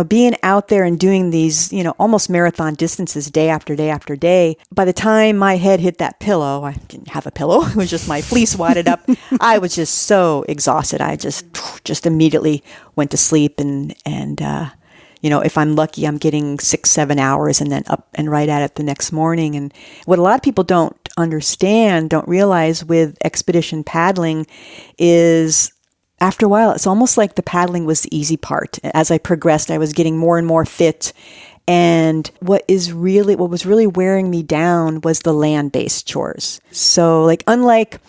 Speaker 3: being out there and doing these, almost marathon distances day after day after day, by the time my head hit that pillow, I didn't have a pillow. It was just my fleece wadded up. I was just so exhausted. I just immediately went to sleep, and if I'm lucky, I'm getting 6-7 hours and then up and right at it the next morning. And what a lot of people don't realize with expedition paddling is, after a while, it's almost like the paddling was the easy part. As I progressed, I was getting more and more fit. And what was really wearing me down was the land-based chores. So unlike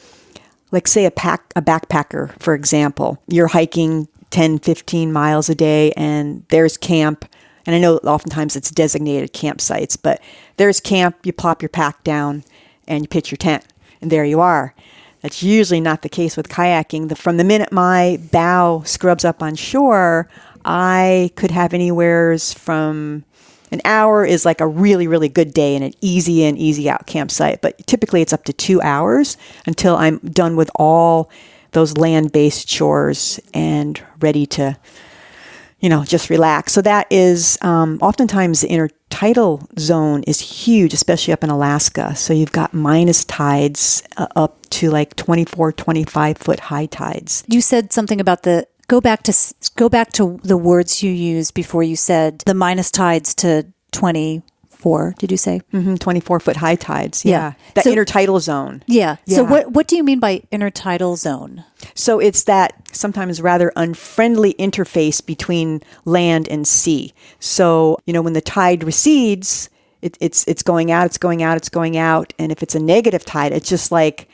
Speaker 3: say a backpacker, for example, you're hiking 10, 15 miles a day and there's camp. And I know oftentimes it's designated campsites, but there's camp, you plop your pack down and you pitch your tent and there you are. That's usually not the case with kayaking. From the minute my bow scrubs up on shore, I could have anywheres from an hour is like a really, really good day and an easy in, easy out campsite. But typically it's up to 2 hours until I'm done with all those land-based chores and ready to, just relax. So that is oftentimes the intertidal zone is huge, especially up in Alaska. So you've got minus tides up to like 24, 25 foot high tides.
Speaker 2: You said something about go back to the words you used before. You said the minus tides to 24. Did you say
Speaker 3: 24 foot high tides? Yeah. That intertidal zone.
Speaker 2: Yeah. So what do you mean by intertidal zone?
Speaker 3: So it's that sometimes rather unfriendly interface between land and sea. So, when the tide recedes, it's going out, it's going out, it's going out. And if it's a negative tide, it's just like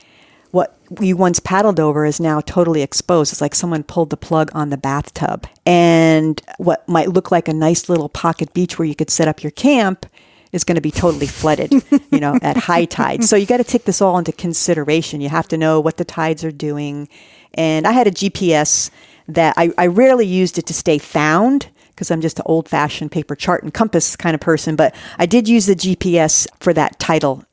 Speaker 3: what you once paddled over is now totally exposed. It's like someone pulled the plug on the bathtub. And what might look like a nice little pocket beach where you could set up your camp is going to be totally flooded, at high tide. So you got to take this all into consideration. You have to know what the tides are doing. And I had a GPS that I rarely used it to stay found because I'm just an old-fashioned paper chart and compass kind of person. But I did use the GPS for that tidal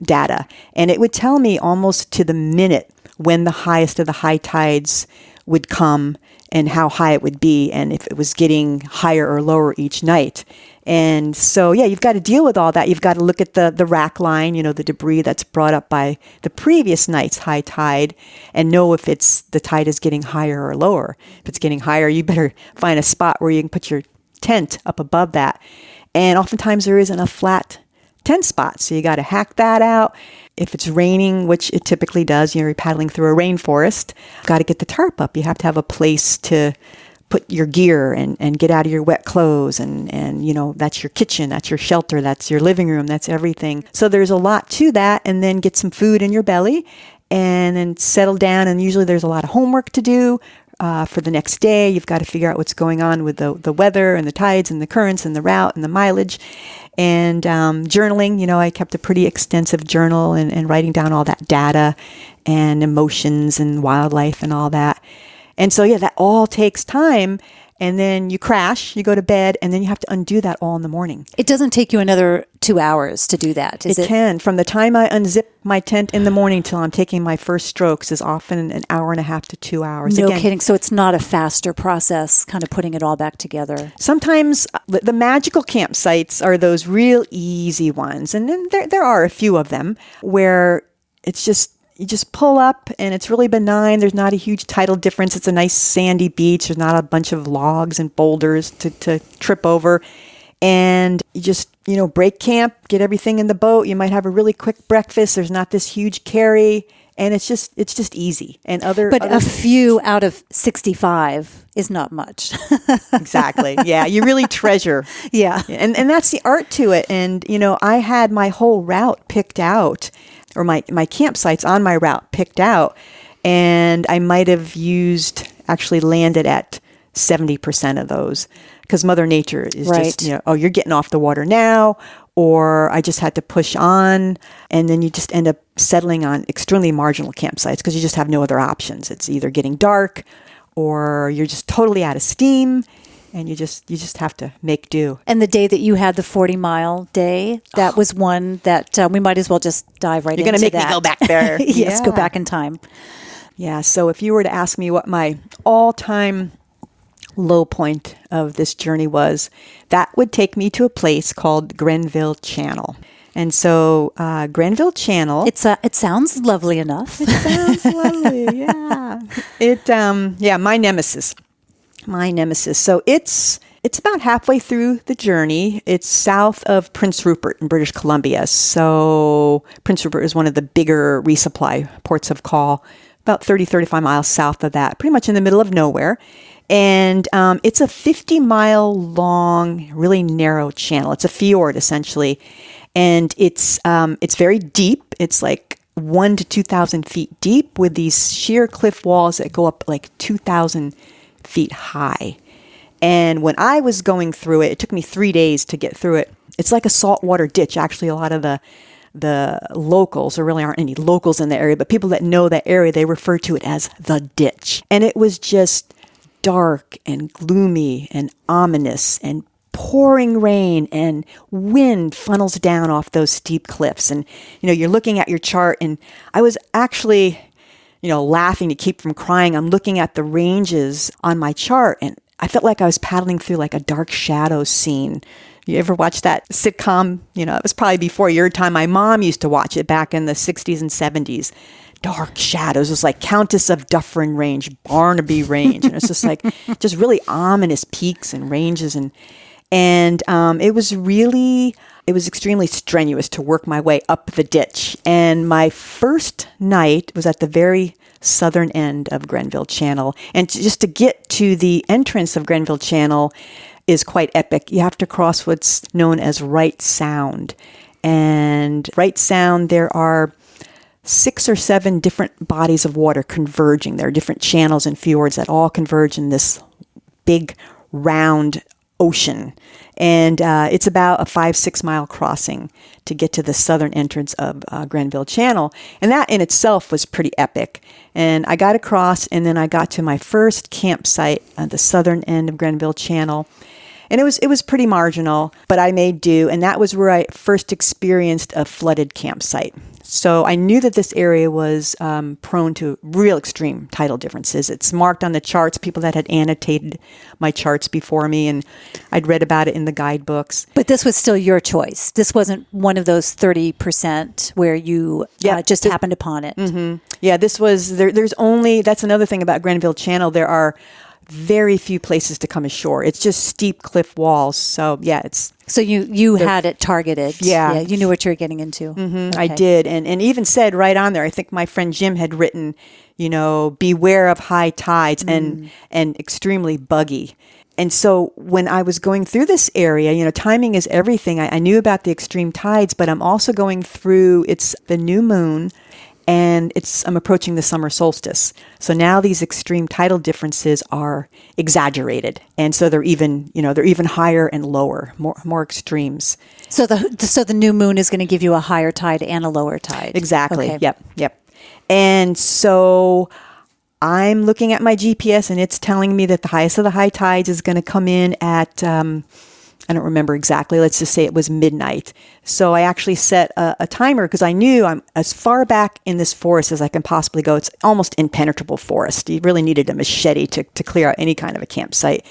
Speaker 3: data. And it would tell me almost to the minute when the highest of the high tides would come and how high it would be and if it was getting higher or lower each night. And so, you've got to deal with all that. You've got to look at the rack line, the debris that's brought up by the previous night's high tide and know if the tide is getting higher or lower. If it's getting higher, you better find a spot where you can put your tent up above that. And oftentimes there isn't a flat tent spot. So you got to hack that out. If it's raining, which it typically does, you're paddling through a rainforest, got to get the tarp up. You have to have a place to put your gear and get out of your wet clothes and that's your kitchen, that's your shelter, that's your living room, that's everything. So there's a lot to that, and then get some food in your belly and then settle down. And usually there's a lot of homework to do for the next day. You've got to figure out what's going on with the weather and the tides and the currents and the route and the mileage. And journaling, I kept a pretty extensive journal and writing down all that data and emotions and wildlife and all that. And so, that all takes time. and then you crash, you go to bed, and then you have to undo that all in the morning.
Speaker 2: It doesn't take you another 2 hours to do that, is it?
Speaker 3: It can. From the time I unzip my tent in the morning till I'm taking my first strokes is often an hour and a half to 2 hours.
Speaker 2: No kidding. So it's not a faster process, kind of putting it all back together.
Speaker 3: Sometimes the magical campsites are those real easy ones. And then there are a few of them where it's just, you just pull up and it's really benign. There's not a huge tidal difference. It's a nice sandy beach. There's not a bunch of logs and boulders to trip over. And you just, break camp, get everything in the boat. You might have a really quick breakfast. There's not this huge carry. And it's just easy. And
Speaker 2: But a few out of 65 is not much.
Speaker 3: Exactly. Yeah. You really treasure.
Speaker 2: Yeah.
Speaker 3: And that's the art to it. And, I had my whole route picked out, or my campsites on my route picked out. And I might have actually landed at 70% of those, because Mother Nature is
Speaker 2: right.
Speaker 3: just, you're getting off the water now, or I just had to push on. And then you just end up settling on extremely marginal campsites because you just have no other options. It's either getting dark or you're just totally out of steam. And you just have to make do.
Speaker 2: And the day that you had the 40-mile day, that was one that we might as well just dive right into that.
Speaker 3: You're going to make me go back there.
Speaker 2: Yes, go back in time.
Speaker 3: Yeah, so if you were to ask me what my all-time low point of this journey was, that would take me to a place called Grenville Channel. And so Grenville Channel...
Speaker 2: It sounds lovely enough.
Speaker 3: It sounds lovely, yeah. My nemesis. So it's about halfway through the journey. It's south of Prince Rupert in British Columbia. So Prince Rupert is one of the bigger resupply ports of call, about 35 miles south of that, pretty much in the middle of nowhere. And it's a 50-mile long, really narrow channel. It's a fjord, essentially. And it's very deep. It's like 1,000 to 2,000 feet deep with these sheer cliff walls that go up like 2,000 feet high. And when I was going through it, it took me 3 days to get through it. It's like a saltwater ditch. Actually, a lot of the locals, there really aren't any locals in the area, but people that know that area, they refer to it as the ditch. And it was just dark and gloomy and ominous and pouring rain, and wind funnels down off those steep cliffs. And, you're looking at your chart, and I was actually laughing to keep from crying. I'm looking at the ranges on my chart, and I felt like I was paddling through like a dark shadow scene. You ever watch that sitcom? It was probably before your time. My mom used to watch it back in the 60s and 70s. Dark shadows. It was like Countess of Dufferin Range, Barnaby Range. And it's just like, just really ominous peaks and ranges. And it was extremely strenuous to work my way up the ditch. And my first night was at the very southern end of Grenville Channel. And just to get to the entrance of Grenville Channel is quite epic. You have to cross what's known as Wright Sound. And Wright Sound, there are 6 or 7 different bodies of water converging. There are different channels and fjords that all converge in this big, round ocean. And it's about a 5-6 mile crossing to get to the southern entrance of Grenville Channel. And that in itself was pretty epic. And I got across, and then I got to my first campsite at the southern end of Grenville Channel. And it was pretty marginal, but I made do. And that was where I first experienced a flooded campsite. So I knew that this area was prone to real extreme tidal differences. It's marked on the charts, people that had annotated my charts before me, and I'd read about it in the guidebooks.
Speaker 2: But this was still your choice. This wasn't one of those 30% where you just happened upon it.
Speaker 3: Mm-hmm. Yeah, this was, there's only, that's another thing about Grenville Channel. There are very few places to come ashore. It's just steep cliff walls. So yeah,
Speaker 2: So you had it targeted.
Speaker 3: Yeah.
Speaker 2: You knew what you were getting into.
Speaker 3: Mm-hmm, okay. I did. And even said right on there, I think my friend Jim had written, beware of high tides and extremely buggy. And so when I was going through this area, timing is everything. I knew about the extreme tides, but I'm also going through, it's the new moon, and I'm approaching the summer solstice. So now these extreme tidal differences are exaggerated. And so they're even higher and lower, more extremes.
Speaker 2: So the new moon is going to give you a higher tide and a lower tide.
Speaker 3: Exactly.
Speaker 2: Okay.
Speaker 3: Yep. And so I'm looking at my GPS and it's telling me that the highest of the high tides is going to come in at, I don't remember exactly. Let's just say it was midnight. So I actually set a timer because I knew I'm as far back in this forest as I can possibly go. It's almost impenetrable forest. You really needed a machete to clear out any kind of a campsite.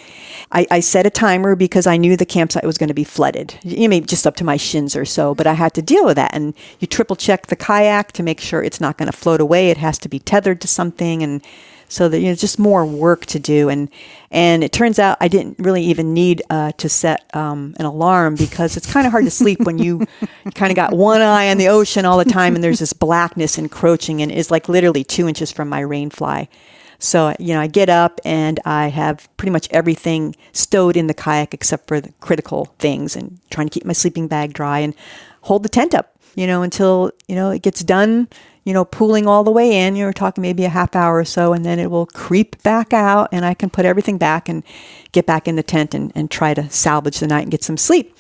Speaker 3: I set a timer because I knew the campsite was going to be flooded. You may just up to my shins or so, but I had to deal with that. And you triple check the kayak to make sure it's not going to float away. It has to be tethered to something, and so that just more work to do. And it turns out I didn't really even need to set an alarm, because it's kind of hard to sleep when you kind of got one eye on the ocean all the time and there's this blackness encroaching and is like literally 2 inches from my rainfly. So, I get up and I have pretty much everything stowed in the kayak except for the critical things, and trying to keep my sleeping bag dry and hold the tent up, until, it gets done, pooling all the way in. You're talking maybe a half hour or so, and then it will creep back out and I can put everything back and get back in the tent and try to salvage the night and get some sleep.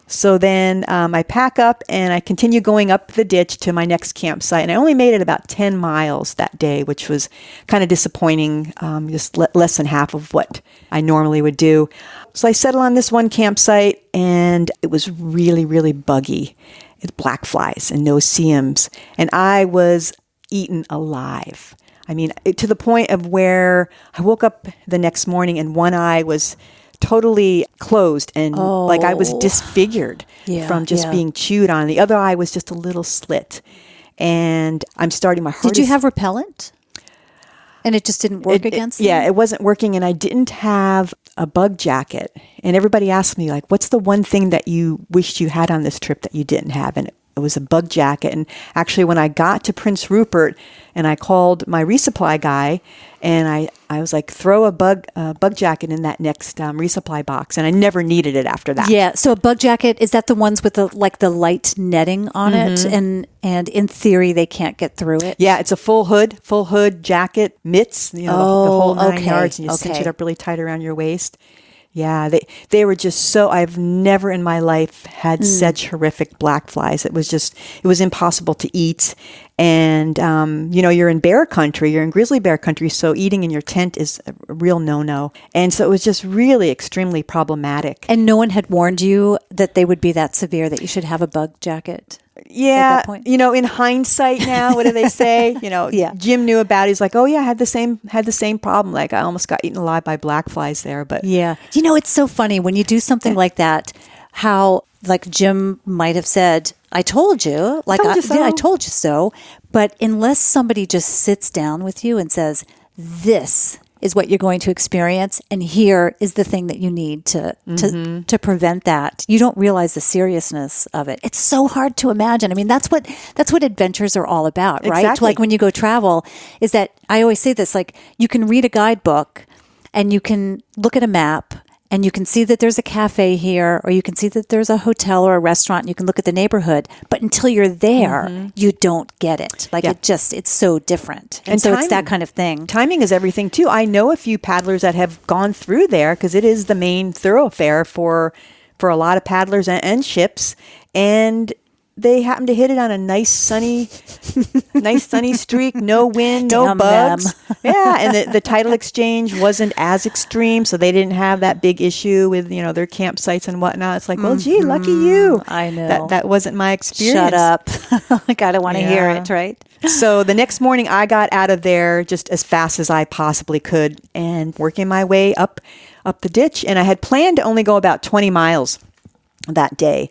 Speaker 3: So then I pack up and I continue going up the ditch to my next campsite. And I only made it about 10 miles that day, which was kind of disappointing, just less than half of what I normally would do. So I settle on this one campsite, and it was really, really buggy. It's black flies and no-see-ums. And I was eaten alive. I mean, to the point of where I woke up the next morning and one eye was totally closed and like I was disfigured from just being chewed on. The other eye was just a little slit. And I'm starting my hardest.
Speaker 2: Did you have repellent? And it just didn't work against them?
Speaker 3: Yeah, it wasn't working, and I didn't have a bug jacket. And everybody asked me, like, what's the one thing that you wished you had on this trip that you didn't have? And it was a bug jacket. And actually, when I got to Prince Rupert and I called my resupply guy, and I was like, throw a bug jacket in that next resupply box. And I never needed it after that.
Speaker 2: Yeah. So a bug jacket, is that the ones with the light netting on it? And in theory, they can't get through it?
Speaker 3: Yeah, it's a full hood jacket, mitts, the whole 9 yards, and you cinch it up really tight around your waist. Yeah, they were just so, I've never in my life had such horrific black flies. It was impossible to eat. And, you're in bear country, you're in grizzly bear country, so eating in your tent is a real no-no. And so it was just really extremely problematic.
Speaker 2: And no one had warned you that they would be that severe, that you should have a bug jacket?
Speaker 3: Yeah, in hindsight now, what do they say? Jim knew about it. He's like, oh yeah, I had the same problem. Like I almost got eaten alive by black flies there. But
Speaker 2: yeah, it's so funny when you do something like that, how like Jim might have said, I told you, like I told you so. But unless somebody just sits down with you and says, this is what you're going to experience, and here is the thing that you need to prevent that, you don't realize the seriousness of it. It's so hard to imagine. I mean, that's what adventures are all about, right?
Speaker 3: Exactly.
Speaker 2: Like when you go travel, is that I always say this, like you can read a guidebook and you can look at a map and you can see that there's a cafe here, or you can see that there's a hotel or a restaurant, and you can look at the neighborhood. But until you're there, you don't get it. Like it's so different. And so it's that kind of thing.
Speaker 3: Timing is everything too. I know a few paddlers that have gone through there because it is the main thoroughfare for a lot of paddlers and ships. And they happen to hit it on a nice sunny streak, no wind, no bugs. Yeah, and the tidal exchange wasn't as extreme, so they didn't have that big issue with their campsites and whatnot. It's like, well, gee, lucky you.
Speaker 2: I know
Speaker 3: that wasn't my experience.
Speaker 2: Shut up! Like I don't want to hear it, right?
Speaker 3: So the next morning, I got out of there just as fast as I possibly could, and working my way up the ditch. And I had planned to only go about 20 miles that day.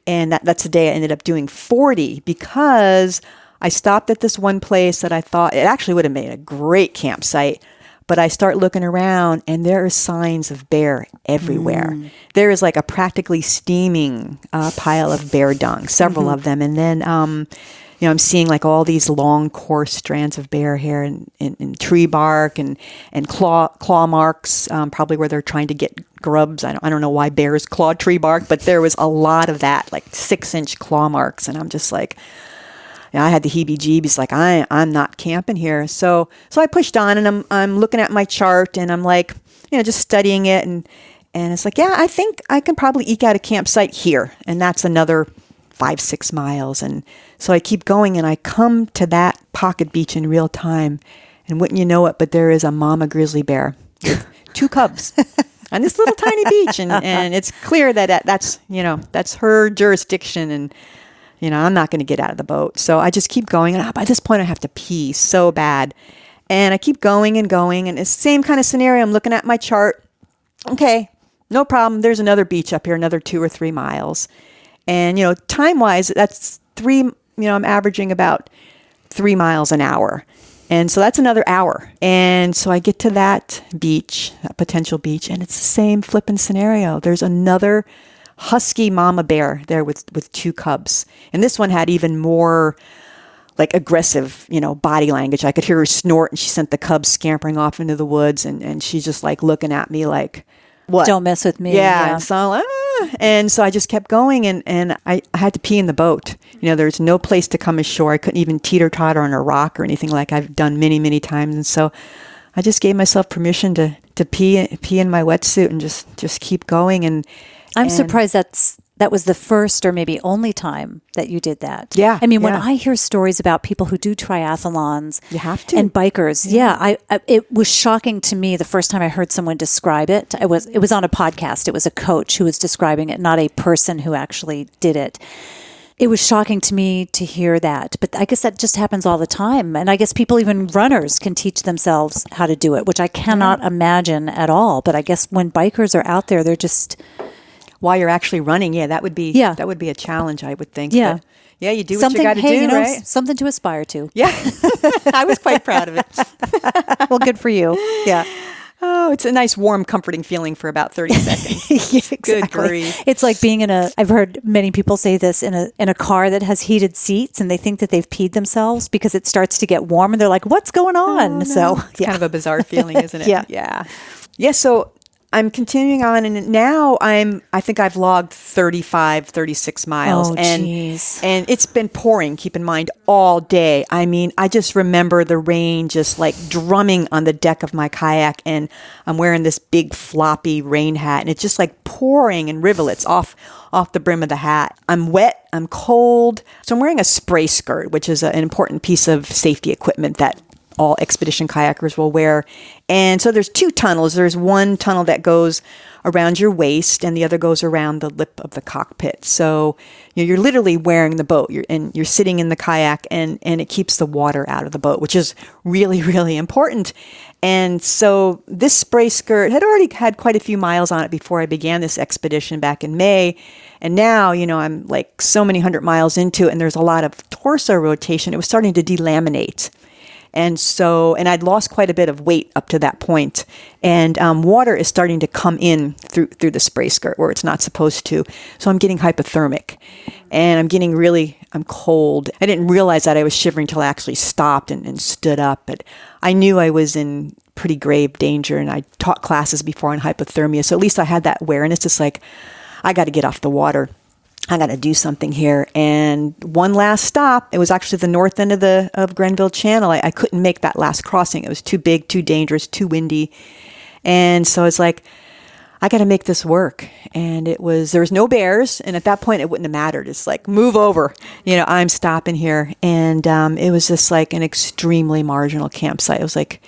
Speaker 3: And that's the day I ended up doing 40, because I stopped at this one place that I thought it actually would have made a great campsite. But I start looking around and there are signs of bear everywhere. There is like a practically steaming pile of bear dung, several of them. And then, I'm seeing like all these long, coarse strands of bear hair and tree bark and claw marks, probably where they're trying to get grubs. I don't know why bears claw tree bark, but there was a lot of that, like 6-inch claw marks. And I'm just like, I had the heebie-jeebies, like I'm not camping here. So I pushed on, and I'm looking at my chart, and I'm like, just studying it, and it's like, yeah, I think I can probably eke out a campsite here, and that's another 5-6 miles. And so I keep going, and I come to that pocket beach in real time, And wouldn't you know it, but there is a mama grizzly bear with 2 cubs on this little tiny beach. And it's clear that that's her jurisdiction. And, I'm not going to get out of the boat. So I just keep going. And by this point, I have to pee so bad. And I keep going and going. And it's the same kind of scenario. I'm looking at my chart. Okay, no problem. There's another beach up here, another 2 or 3 miles. And, time-wise, that's 3, I'm averaging about 3 miles an hour. And so that's another hour. And so I get to that beach, that potential beach, and it's the same flipping scenario. There's another husky mama bear there with 2 cubs. And this one had even more like aggressive, body language. I could hear her snort, and she sent the cubs scampering off into the woods. And she's just like looking at me like, what?
Speaker 2: Don't mess with me.
Speaker 3: Yeah. And so I just kept going, and I had to pee in the boat. There's no place to come ashore. I couldn't even teeter-totter on a rock or anything like I've done many, many times. And so I just gave myself permission to pee in my wetsuit and just keep going. And
Speaker 2: I'm surprised that was the first or maybe only time that you did that.
Speaker 3: Yeah.
Speaker 2: I mean, when I hear stories about people who do triathlons,
Speaker 3: you have to,
Speaker 2: and bikers, it was shocking to me the first time I heard someone describe it. It was on a podcast. It was a coach who was describing it, not a person who actually did it. It was shocking to me to hear that, but I guess that just happens all the time. And I guess people, even runners, can teach themselves how to do it, which I cannot imagine at all. But I guess when bikers are out there, they're just...
Speaker 3: While you're actually running, that would be a challenge, I would think.
Speaker 2: Yeah.
Speaker 3: But you do what you got to do, right?
Speaker 2: Something to aspire to.
Speaker 3: Yeah. I was quite proud of it.
Speaker 2: Well, good for you. Yeah.
Speaker 3: Oh, it's a nice, warm, comforting feeling for about 30 seconds.
Speaker 2: Yeah, exactly.
Speaker 3: Good grief.
Speaker 2: It's like being I've heard many people say this, in a car that has heated seats, and they think that they've peed themselves because it starts to get warm, and they're like, what's going on?
Speaker 3: Oh, no.
Speaker 2: So
Speaker 3: it's kind of a bizarre feeling, isn't it?
Speaker 2: Yeah.
Speaker 3: Yeah. So I'm continuing on, and now I think I've logged 36 miles.
Speaker 2: Oh, geez.
Speaker 3: And it's been pouring, keep in mind, all day. I mean, I just remember the rain just like drumming on the deck of my kayak, and I'm wearing this big floppy rain hat, and it's just like pouring in rivulets off the brim of the hat. I'm wet, I'm cold. So I'm wearing a spray skirt, which is an important piece of safety equipment that all expedition kayakers will wear. And so there's 2 tunnels. There's one tunnel that goes around your waist, and the other goes around the lip of the cockpit. So you're literally wearing the boat. You're sitting in the kayak, and it keeps the water out of the boat, which is really, really important. And so this spray skirt had already had quite a few miles on it before I began this expedition back in May. And now, I'm like so many 100 miles into it, and there's a lot of torso rotation. It was starting to delaminate. And I'd lost quite a bit of weight up to that point. And water is starting to come in through the spray skirt where it's not supposed to. So I'm getting hypothermic, and I'm cold. I didn't realize that I was shivering till I actually stopped and stood up. But I knew I was in pretty grave danger, and I taught classes before on hypothermia. So at least I had that awareness. It's like, I got to get off the water. I got to do something here. And one last stop, it was actually the north end of Grenville Channel. I couldn't make that last crossing. It was too big, too dangerous, too windy. And so it's like, I got to make this work. And there was no bears. And at that point, it wouldn't have mattered. It's like, move over. I'm stopping here. And it was just like an extremely marginal campsite. It was like,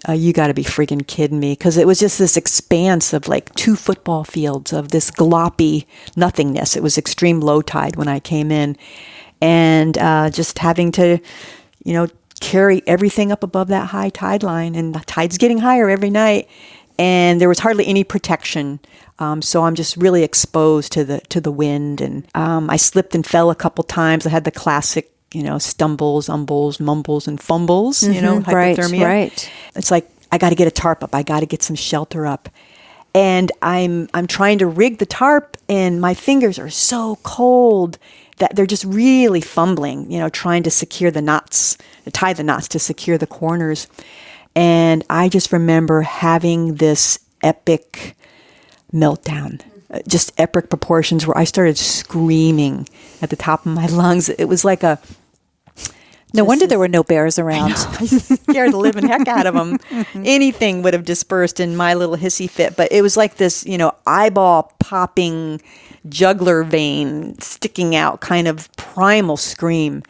Speaker 3: you got to be freaking kidding me. Because it was just this expanse of like 2 football fields of this gloppy nothingness. It was extreme low tide when I came in. And just having to, carry everything up above that high tide line. And the tide's getting higher every night. And there was hardly any protection. So I'm just really exposed to the wind. And I slipped and fell a couple times. I had the classic stumbles, umbles, mumbles, and fumbles, hypothermia.
Speaker 2: Right.
Speaker 3: It's like, I got to get a tarp up. I got to get some shelter up. And I'm trying to rig the tarp, and my fingers are so cold that they're just really fumbling, trying to secure the knots, to tie the knots to secure the corners. And I just remember having this epic meltdown. Just epic proportions where I started screaming at the top of my lungs. It was like
Speaker 2: no wonder there were no bears around.
Speaker 3: I scared the living heck out of them. Anything would have dispersed in my little hissy fit. But it was like this, eyeball popping, jugular vein sticking out kind of primal scream.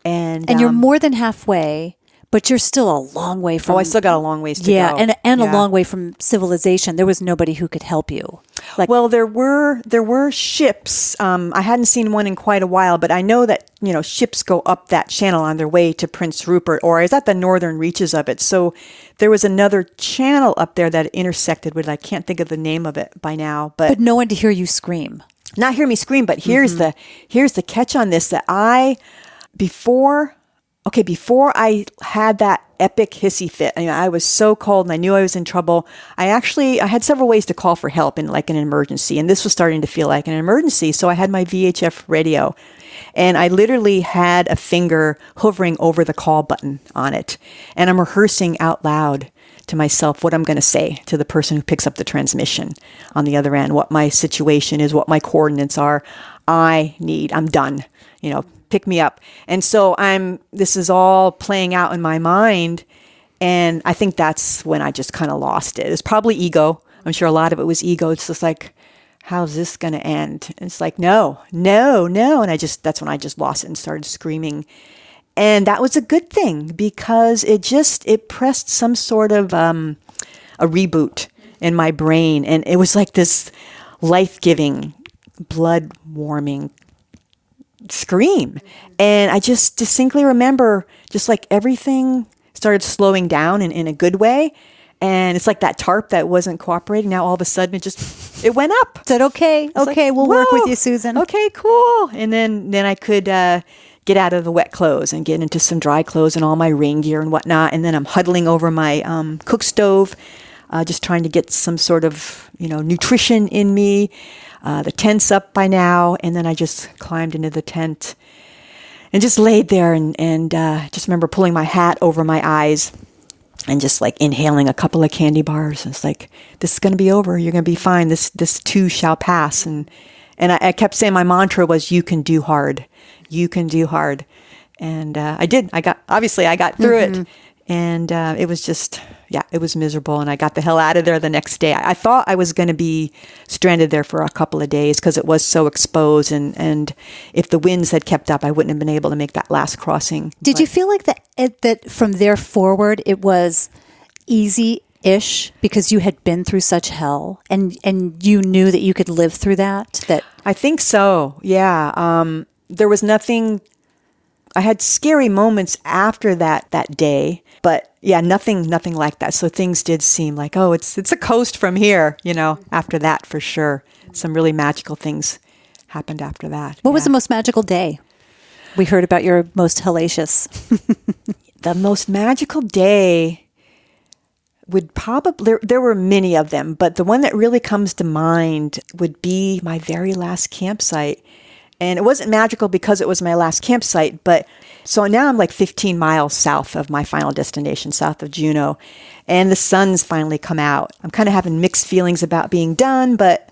Speaker 3: And
Speaker 2: you're more than halfway But you're still a long way from...
Speaker 3: Oh, I still got a long ways to go.
Speaker 2: And a long way from civilization. There was nobody who could help you.
Speaker 3: Well, there were ships. I hadn't seen one in quite a while, but I know that, ships go up that channel on their way to Prince Rupert, or is at the northern reaches of it. So there was another channel up there that intersected with, I can't think of the name of it by now. But
Speaker 2: no one to hear you scream.
Speaker 3: Not hear me scream, but here's the catch on this, that before I had that epic hissy fit, I was so cold and I knew I was in trouble. I had several ways to call for help in like an emergency, and this was starting to feel like an emergency. So I had my VHF radio, and I literally had a finger hovering over the call button on it, and I'm rehearsing out loud to myself what I'm going to say to the person who picks up the transmission on the other end, what my situation is, what my coordinates are. I'm done, pick me up. And so this is all playing out in my mind. And I think that's when I just kind of lost it. It's probably ego. I'm sure a lot of it was ego. It's just like, how's this going to end? And it's like, no. And that's when I just lost it and started screaming. And that was a good thing, because it pressed some sort of a reboot in my brain. And it was like this life-giving, blood-warming scream. And I just distinctly remember just like everything started slowing down in a good way. And it's like that tarp that wasn't cooperating. Now all of a sudden it went up.
Speaker 2: Said, okay, we'll work with you, Susan.
Speaker 3: Okay, cool. And then I could get out of the wet clothes and get into some dry clothes and all my rain gear and whatnot. And then I'm huddling over my cook stove, just trying to get some sort of, nutrition in me. The tent's up by now. And then I just climbed into the tent and just laid there and just remember pulling my hat over my eyes and just like inhaling a couple of candy bars. And it's like, this is going to be over. You're going to be fine. This too shall pass. And I kept saying, my mantra was, you can do hard. You can do hard. And I did. I got through it. And it was just, it was miserable. And I got the hell out of there the next day. I thought I was going to be stranded there for a couple of days because it was so exposed. And if the winds had kept up, I wouldn't have been able to make that last crossing.
Speaker 2: Did you feel like that from there forward, it was easy-ish because you had been through such hell and you knew that you could live through that?
Speaker 3: I think so. Yeah. There was nothing. I had scary moments after that day, but nothing like that. So things did seem like, oh, it's a coast from here, after that for sure. Some really magical things happened after that.
Speaker 2: What was the most magical day? We heard about your most hellacious.
Speaker 3: The most magical day would probably, there were many of them, but the one that really comes to mind would be my very last campsite. And it wasn't magical because it was my last campsite, but so now I'm like 15 miles south of my final destination, south of Juneau, and the sun's finally come out. I'm kind of having mixed feelings about being done, but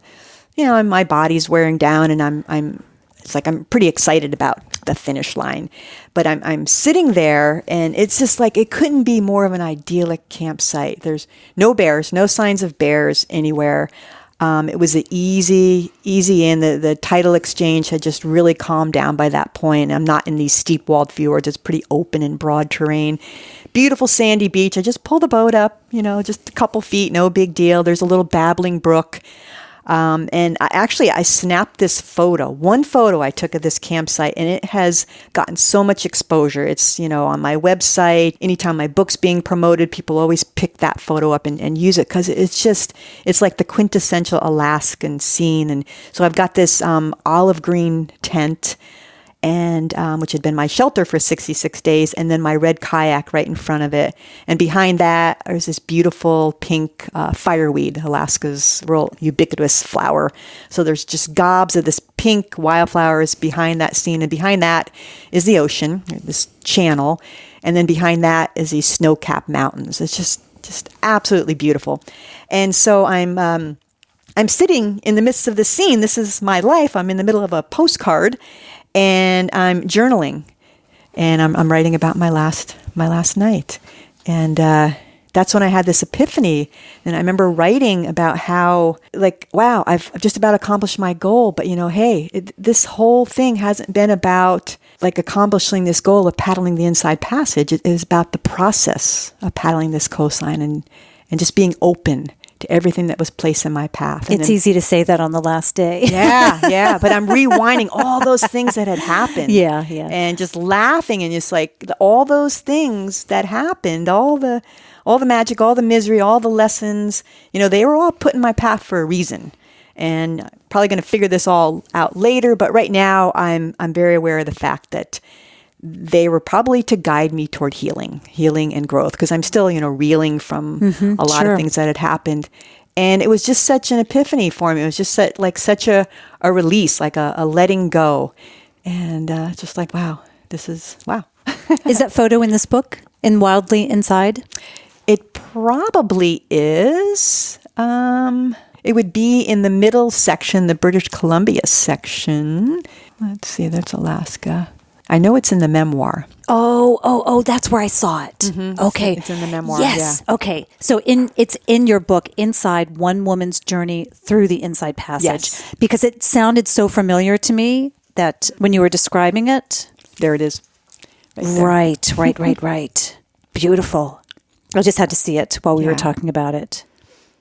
Speaker 3: my body's wearing down, and it's like I'm pretty excited about the finish line. But I'm sitting there, and it's just like it couldn't be more of an idyllic campsite. There's no bears, no signs of bears anywhere. It was an easy in. The tidal exchange had just really calmed down by that point. I'm not in these steep walled fjords. It's pretty open and broad terrain. Beautiful sandy beach. I just pull the boat up, just a couple feet, no big deal. There's a little babbling brook. And I snapped this photo. One photo I took of this campsite, and it has gotten so much exposure. It's, on my website. Anytime my book's being promoted, people always pick that photo up and use it because it's like the quintessential Alaskan scene. And so I've got this olive green tent, and which had been my shelter for 66 days, and then my red kayak right in front of it. And behind that, there's this beautiful pink fireweed, Alaska's real ubiquitous flower. So there's just gobs of this pink wildflowers behind that scene, and behind that is the ocean, this channel, and then behind that is these snow-capped mountains. It's just absolutely beautiful. And so I'm sitting in the midst of the scene. This is my life. I'm in the middle of a postcard, and I'm journaling, and I'm writing about my last night. And that's when I had this epiphany. And I remember writing about how, like, wow, I've just about accomplished my goal. But, hey, this whole thing hasn't been about like accomplishing this goal of paddling the Inside Passage. It is about the process of paddling this coastline and just being open to everything that was placed in my path. And
Speaker 2: it's easy to say that on the last day.
Speaker 3: Yeah. But I'm rewinding all those things that had happened.
Speaker 2: Yeah.
Speaker 3: And just laughing and just like all those things that happened, all the magic, all the misery, all the lessons, they were all put in my path for a reason. And probably going to figure this all out later, but right now I'm very aware of the fact that they were probably to guide me toward healing and growth, because I'm still, reeling from a lot of things that had happened. And it was just such an epiphany for me. It was just such a release, like a letting go. And just like, wow.
Speaker 2: Is that photo in this book, in Wildly Inside?
Speaker 3: It probably is. It would be in the middle section, the British Columbia section. Let's see, that's Alaska. I know it's in the memoir.
Speaker 2: Oh, that's where I saw it. Mm-hmm. Okay.
Speaker 3: It's in the memoir.
Speaker 2: Yes.
Speaker 3: Yeah.
Speaker 2: Okay. So it's in your book, Inside: One Woman's Journey Through the Inside Passage.
Speaker 3: Yes.
Speaker 2: Because it sounded so familiar to me that when you were describing it.
Speaker 3: There it is.
Speaker 2: Right. Beautiful. I just had to see it while we were talking about it.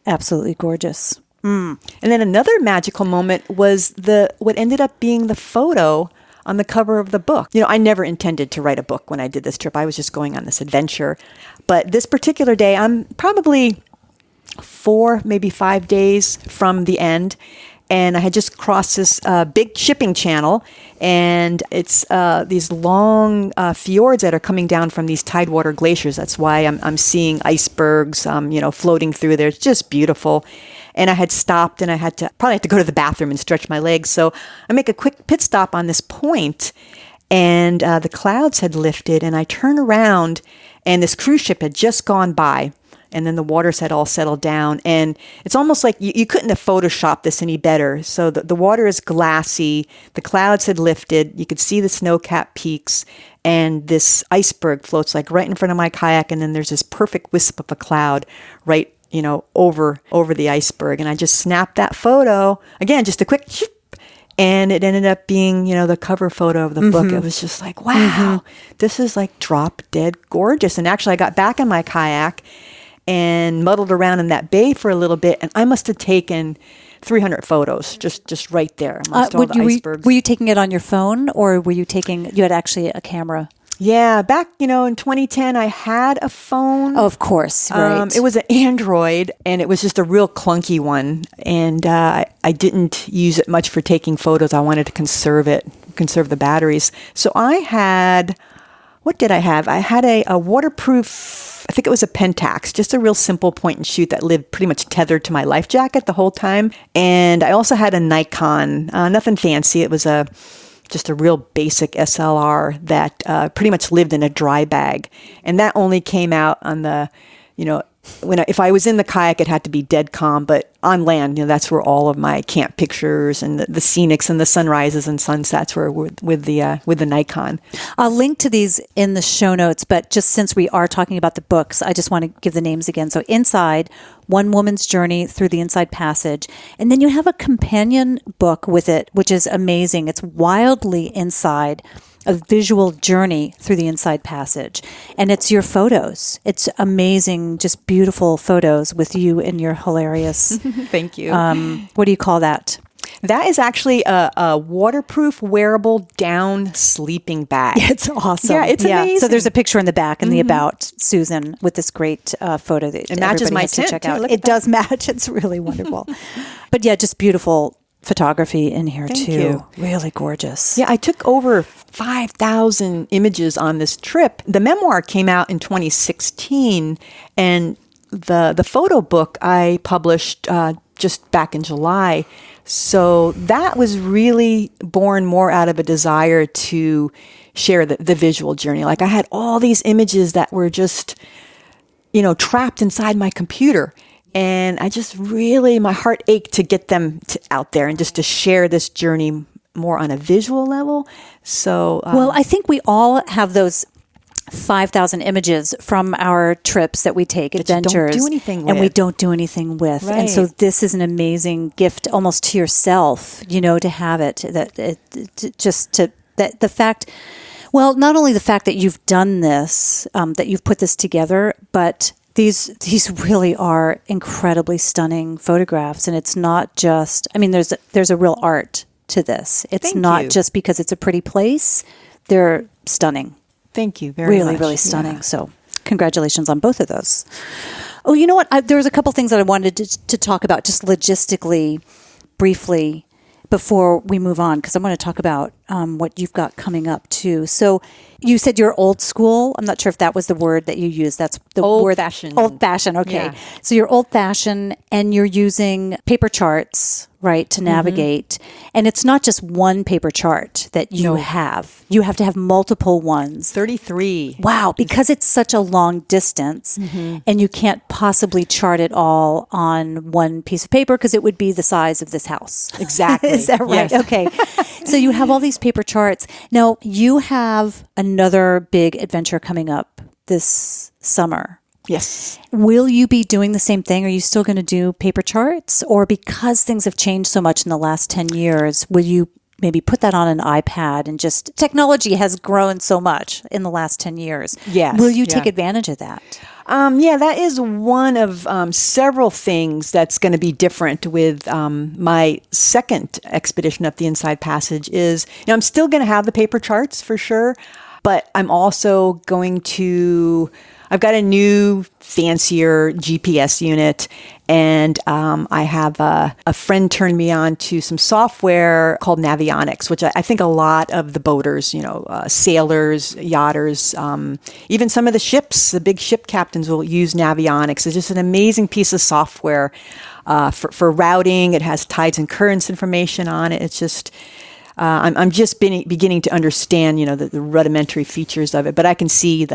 Speaker 2: Absolutely gorgeous.
Speaker 3: And then another magical moment was what ended up being the photo on the cover of the book. I never intended to write a book when I did this trip. I was just going on this adventure. But this particular day, I'm probably 4, maybe 5 days from the end. And I had just crossed this big shipping channel, and it's these long fjords that are coming down from these tidewater glaciers. That's why I'm seeing icebergs, floating through there. It's just beautiful. And I had stopped, and I probably had to go to the bathroom and stretch my legs. So I make a quick pit stop on this point, and the clouds had lifted, and I turn around, and this cruise ship had just gone by. And then the waters had all settled down. And it's almost like you couldn't have photoshopped this any better. So the water is glassy. The clouds had lifted. You could see the snow-capped peaks. And this iceberg floats like right in front of my kayak. And then there's this perfect wisp of a cloud right, over the iceberg. And I just snapped that photo. Again, just a quick shoop. And it ended up being, the cover photo of the book. It was just like, wow, this is like drop dead gorgeous. And actually, I got back in my kayak and muddled around in that bay for a little bit, and I must have taken 300 photos just right there amongst all the icebergs.
Speaker 2: Were you taking it on your phone, or you had actually a camera?
Speaker 3: Yeah, back, in 2010, I had a phone.
Speaker 2: Oh, of course, right.
Speaker 3: It was an Android, and it was just a real clunky one, and I didn't use it much for taking photos. I wanted to conserve the batteries. So I had... What did I have? I had a waterproof, I think it was a Pentax, just a real simple point and shoot that lived pretty much tethered to my life jacket the whole time. And I also had a Nikon, nothing fancy. It was just a real basic SLR that pretty much lived in a dry bag. And that only came out on the, if I was in the kayak, it had to be dead calm, but on land, that's where all of my camp pictures and the scenics and the sunrises and sunsets were with the Nikon.
Speaker 2: I'll link to these in the show notes, but just since we are talking about the books, I just want to give the names again. So Inside: One Woman's Journey Through the Inside Passage. And then you have a companion book with it, which is amazing. It's Wildly Inside: A Visual Journey Through the Inside Passage. And it's your photos. It's amazing, just beautiful photos with you and your hilarious...
Speaker 3: Thank you.
Speaker 2: What do you call that?
Speaker 3: That is actually a waterproof, wearable, down sleeping bag.
Speaker 2: It's awesome.
Speaker 3: Yeah, it's amazing.
Speaker 2: So there's a picture in the back and the About Susan with this great photo that
Speaker 3: it matches my tent,
Speaker 2: check out.
Speaker 3: Too.
Speaker 2: It does match. It's really wonderful. But yeah, just beautiful photography in here
Speaker 3: Thank
Speaker 2: too.
Speaker 3: You.
Speaker 2: Really gorgeous.
Speaker 3: Yeah, I took over 5,000 images on this trip. The memoir came out in 2016, and the photo book I published just back in July. So that was really born more out of a desire to share the visual journey. Like I had all these images that were just, trapped inside my computer. And I just really, my heart ached to get them out there and just to share this journey more on a visual level. So,
Speaker 2: well, I think we all have those 5,000 images from our trips that we take, adventures,
Speaker 3: don't do anything with.
Speaker 2: And we don't do anything with.
Speaker 3: Right.
Speaker 2: And so this is an amazing gift almost to yourself, to have it, the fact Well, not only the fact that you've done this, that you've put this together, but these really are incredibly stunning photographs. And it's not just, I mean, there's a real art to this. It's
Speaker 3: Thank
Speaker 2: not
Speaker 3: you.
Speaker 2: just because it's a pretty place. They're stunning.
Speaker 3: Thank you very much.
Speaker 2: Really, really stunning.
Speaker 3: Yeah.
Speaker 2: So congratulations on both of those. Oh, you know what? There was a couple things that I wanted to talk about just logistically, briefly, before we move on, because I want to talk about what you've got coming up too. So you said you're old school. I'm not sure if that was the word that you used. That's the word.
Speaker 3: Old-fashioned.
Speaker 2: Old-fashioned. Okay.
Speaker 3: Yeah.
Speaker 2: So you're old-fashioned and you're using paper charts, right, to navigate. And it's not just one paper chart that you have. You have to have multiple ones.
Speaker 3: 33.
Speaker 2: Wow, because it's such a long distance and you can't possibly chart it all on one piece of paper because it would be the size of this house.
Speaker 3: Exactly.
Speaker 2: Is that right?
Speaker 3: Yes.
Speaker 2: Okay. So you have all these paper charts. Now, you have another big adventure coming up this summer.
Speaker 3: Yes.
Speaker 2: Will you be doing the same thing? Are you still going to do paper charts? Or because things have changed so much in the last 10 years, will you maybe put that on an iPad and just technology has grown so much in the last 10 years?
Speaker 3: Yes,
Speaker 2: Will you take
Speaker 3: yeah.
Speaker 2: advantage of that?
Speaker 3: Yeah, that is one of several things that's going to be different with my second expedition up the Inside Passage is, I'm still going to have the paper charts for sure, but I'm also I've got a new fancier GPS unit, and I have a friend turned me on to some software called Navionics, which I think a lot of the boaters, sailors, yachters, even some of the ships, the big ship captains will use Navionics. It's just an amazing piece of software for routing. It has tides and currents information on it. It's just... I'm just beginning to understand, the rudimentary features of it, but I can see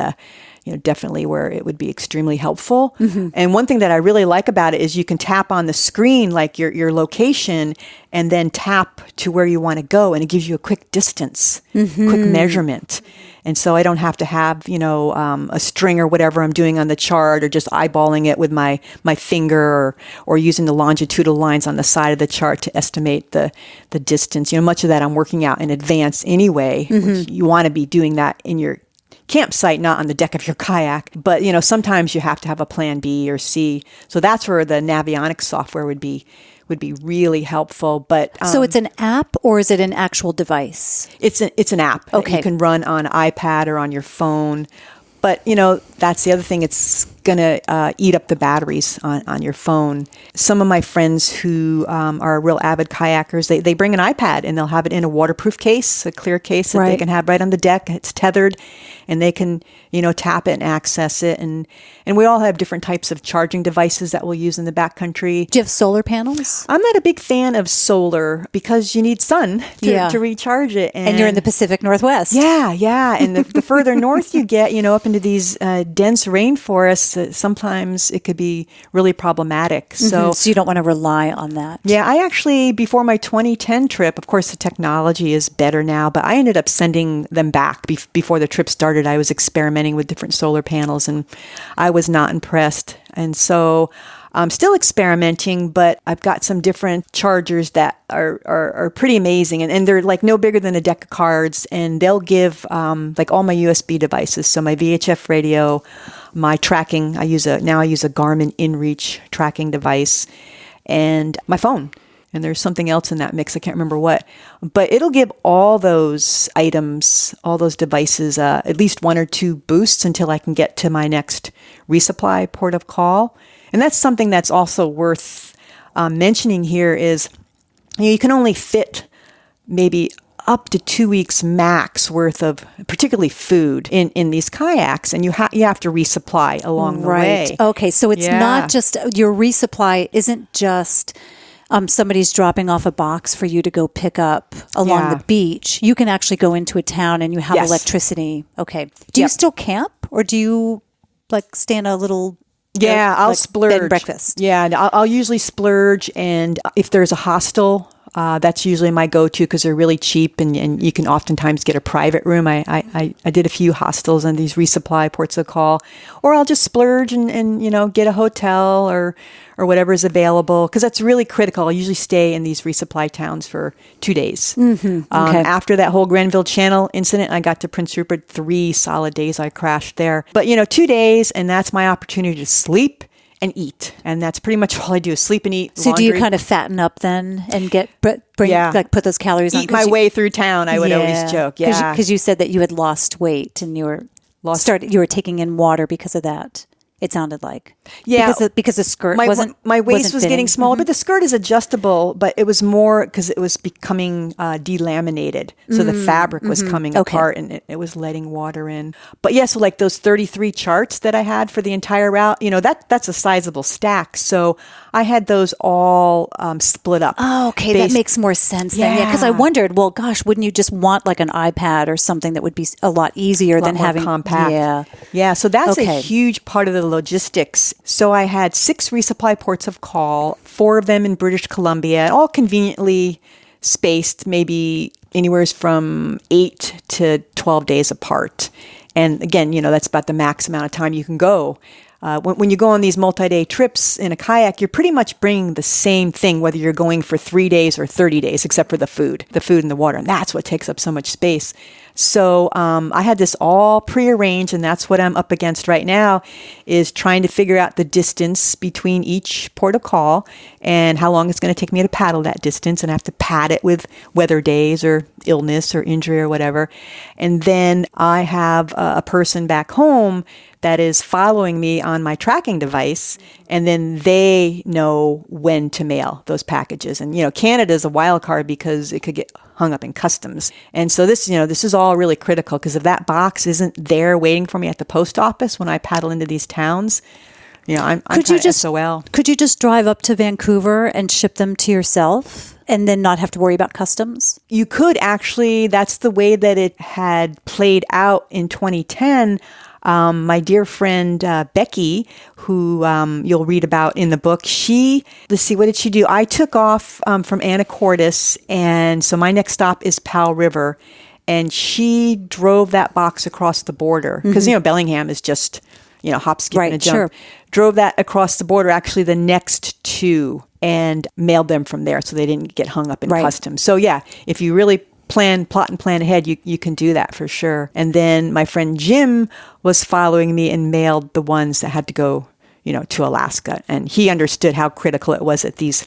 Speaker 3: definitely where it would be extremely helpful. And one thing that I really like about it is you can tap on the screen, like your location, and then tap to where you want to go, and it gives you a quick distance, quick measurement. And so I don't have to have, a string or whatever I'm doing on the chart, or just eyeballing it with my finger, or using the longitudinal lines on the side of the chart to estimate the distance. Much of that I'm working out in advance anyway. Which you want to be doing that in your campsite, not on the deck of your kayak. But, sometimes you have to have a plan B or C. So that's where the Navionics software would be really helpful. But
Speaker 2: So it's an app or is it an actual device?
Speaker 3: it's an app that you can run on iPad or on your phone. But, that's the other thing. It's going to eat up the batteries on your phone. Some of my friends who are real avid kayakers, they bring an iPad and they'll have it in a waterproof case, a clear case that they can have right on the deck. It's tethered and they can, tap it and access it. And we all have different types of charging devices that we'll use in the backcountry.
Speaker 2: Do you have solar panels?
Speaker 3: I'm not a big fan of solar because you need sun to recharge it.
Speaker 2: And you're in the Pacific Northwest.
Speaker 3: Yeah. And the further north you get, up into these dense rainforests, sometimes it could be really problematic. So
Speaker 2: you don't want to rely on that.
Speaker 3: yeah, I actually, before my 2010 trip, of course, the technology is better now, but I ended up sending them back before the trip started. I was experimenting with different solar panels and I was not impressed. And so I'm still experimenting, but I've got some different chargers that are pretty amazing. And they're like no bigger than a deck of cards. And they'll give like all my USB devices. So my VHF radio, my tracking, I use a Garmin InReach tracking device, and my phone. And there's something else in that mix. I can't remember what. But it'll give all those items, all those devices, at least 1 or 2 boosts until I can get to my next resupply port of call. And that's something that's also worth mentioning here is, you can only fit maybe up to 2 weeks max worth of particularly food in these kayaks, and you have to resupply along the way.
Speaker 2: Okay, so it's not just your resupply isn't just somebody's dropping off a box for you to go pick up along the beach. You can actually go into a town and you have electricity. Okay. Do you still camp, or do you like stay in a little
Speaker 3: I'll splurge.
Speaker 2: bed and breakfast?
Speaker 3: Yeah, I'll usually splurge, and if there's a hostel That's usually my go-to because they're really cheap and you can oftentimes get a private room. I did a few hostels and these resupply ports of call, or I'll just splurge and get a hotel or whatever is available because that's really critical. I usually stay in these resupply towns for 2 days.
Speaker 2: Okay.
Speaker 3: After that whole Grenville Channel incident, I got to Prince Rupert 3 solid days. I crashed there, but 2 days, and that's my opportunity to sleep and eat, and that's pretty much all I do is sleep and eat.
Speaker 2: So
Speaker 3: laundry.
Speaker 2: do you kind of fatten up then and put those calories on?
Speaker 3: Eat my way through town, I would always joke. Yeah.
Speaker 2: Because you said that you had lost weight and you were taking in water because of that. It sounded like.
Speaker 3: Yeah.
Speaker 2: Because the skirt
Speaker 3: my
Speaker 2: wasn't
Speaker 3: my waist was
Speaker 2: fitting.
Speaker 3: getting smaller, but the skirt is adjustable, but it was more because it was becoming delaminated. So the fabric was coming apart and it was letting water in. But yeah, so like those 33 charts that I had for the entire route, that's a sizable stack. So I had those all split up.
Speaker 2: Oh, okay. That makes more sense then. Yeah. Because I wondered, well, gosh, wouldn't you just want like an iPad or something that would be a lot easier than having
Speaker 3: compact?
Speaker 2: Yeah.
Speaker 3: Yeah. So that's a huge part of the logistics. So I had 6 resupply ports of call, 4 of them in British Columbia, all conveniently spaced, maybe anywhere from 8 to 12 days apart. And again, that's about the max amount of time you can go. When you go on these multi-day trips in a kayak, you're pretty much bringing the same thing, whether you're going for 3 days or 30 days, except for the food and the water. And that's what takes up so much space. So I had this all prearranged, and that's what I'm up against right now, is trying to figure out the distance between each port of call and how long it's going to take me to paddle that distance. And I have to pad it with weather days or illness or injury or whatever. And then I have a person back home that is following me on my tracking device, and then they know when to mail those packages. And, Canada is a wild card because it could get hung up in customs. And so this is all really critical because if that box isn't there waiting for me at the post office when I paddle into these towns, I'm kind of SOL.
Speaker 2: Could you just drive up to Vancouver and ship them to yourself and then not have to worry about customs?
Speaker 3: You could actually. That's the way that it had played out in 2010. My dear friend Becky, who you'll read about in the book, what did she do? I took off from Anacortes, and so my next stop is Powell River, and she drove that box across the border because Bellingham is just hop, skip, and a jump. Sure. Drove that across the border, actually the next 2, and mailed them from there, so they didn't get hung up in customs. So yeah, if you really plot and plan ahead, you can do that for sure. And then my friend Jim was following me and mailed the ones that had to go, to Alaska. And he understood how critical it was that these,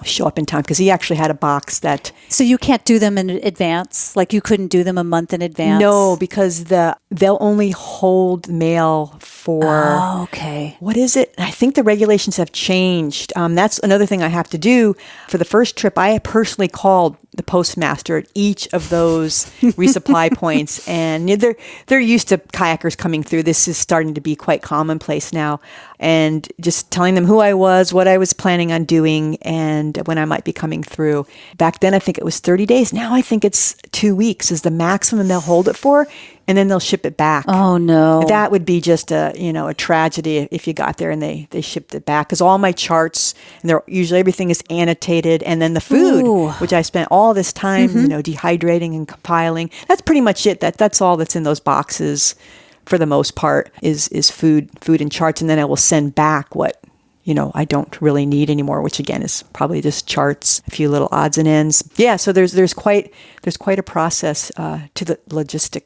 Speaker 3: show up in time because he actually had a box that...
Speaker 2: So you can't do them in advance? Like you couldn't do them a month in advance?
Speaker 3: No, because they'll only hold mail for...
Speaker 2: Oh, okay.
Speaker 3: What is it? I think the regulations have changed. That's another thing I have to do. For the first trip, I personally called the postmaster at each of those resupply points, and they're used to kayakers coming through. This is starting to be quite commonplace now, and just telling them who I was, what I was planning on doing, and when I might be coming through. Back then, I think it was 30 days. Now I think it's 2 weeks is the maximum they'll hold it for, and then they'll ship it back.
Speaker 2: Oh no,
Speaker 3: that would be just a tragedy if you got there and they shipped it back. Because all my charts, and they're usually everything is annotated, and then the food, which I spent all this time, dehydrating and compiling. That's pretty much it. That's all that's in those boxes, for the most part, is food and charts, and then I will send back what I don't really need anymore, which again is probably just charts, a few little odds and ends. Yeah, so there's quite a process to the logistical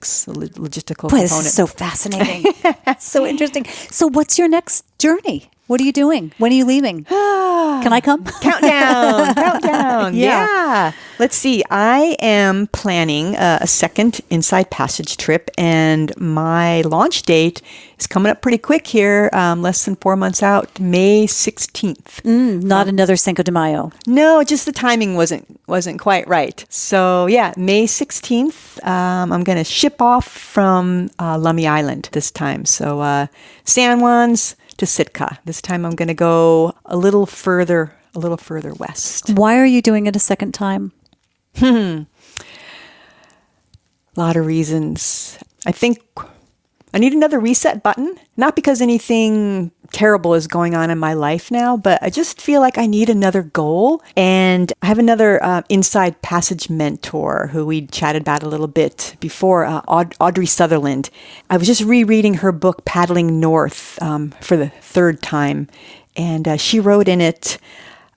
Speaker 3: component.
Speaker 2: This is so fascinating. So interesting. So what's your next journey? What are you doing? When are you leaving? Can I come?
Speaker 3: Countdown. Yeah. Let's see. I am planning a second Inside Passage trip, and my launch date is coming up pretty quick here, less than 4 months out, May 16th.
Speaker 2: Not another Cinco de Mayo.
Speaker 3: No, just the timing wasn't quite right. So yeah, May 16th, I'm going to ship off from Lummi Island this time. So San Juan's to Sitka. This time I'm going to go a little further west.
Speaker 2: Why are you doing it a second time?
Speaker 3: A lot of reasons. I think I need another reset button, not because anything terrible is going on in my life now, but I just feel like I need another goal. And I have another Inside Passage mentor who we chatted about a little bit before, Audrey Sutherland. I was just rereading her book, Paddling North, for the third time. And she wrote in it,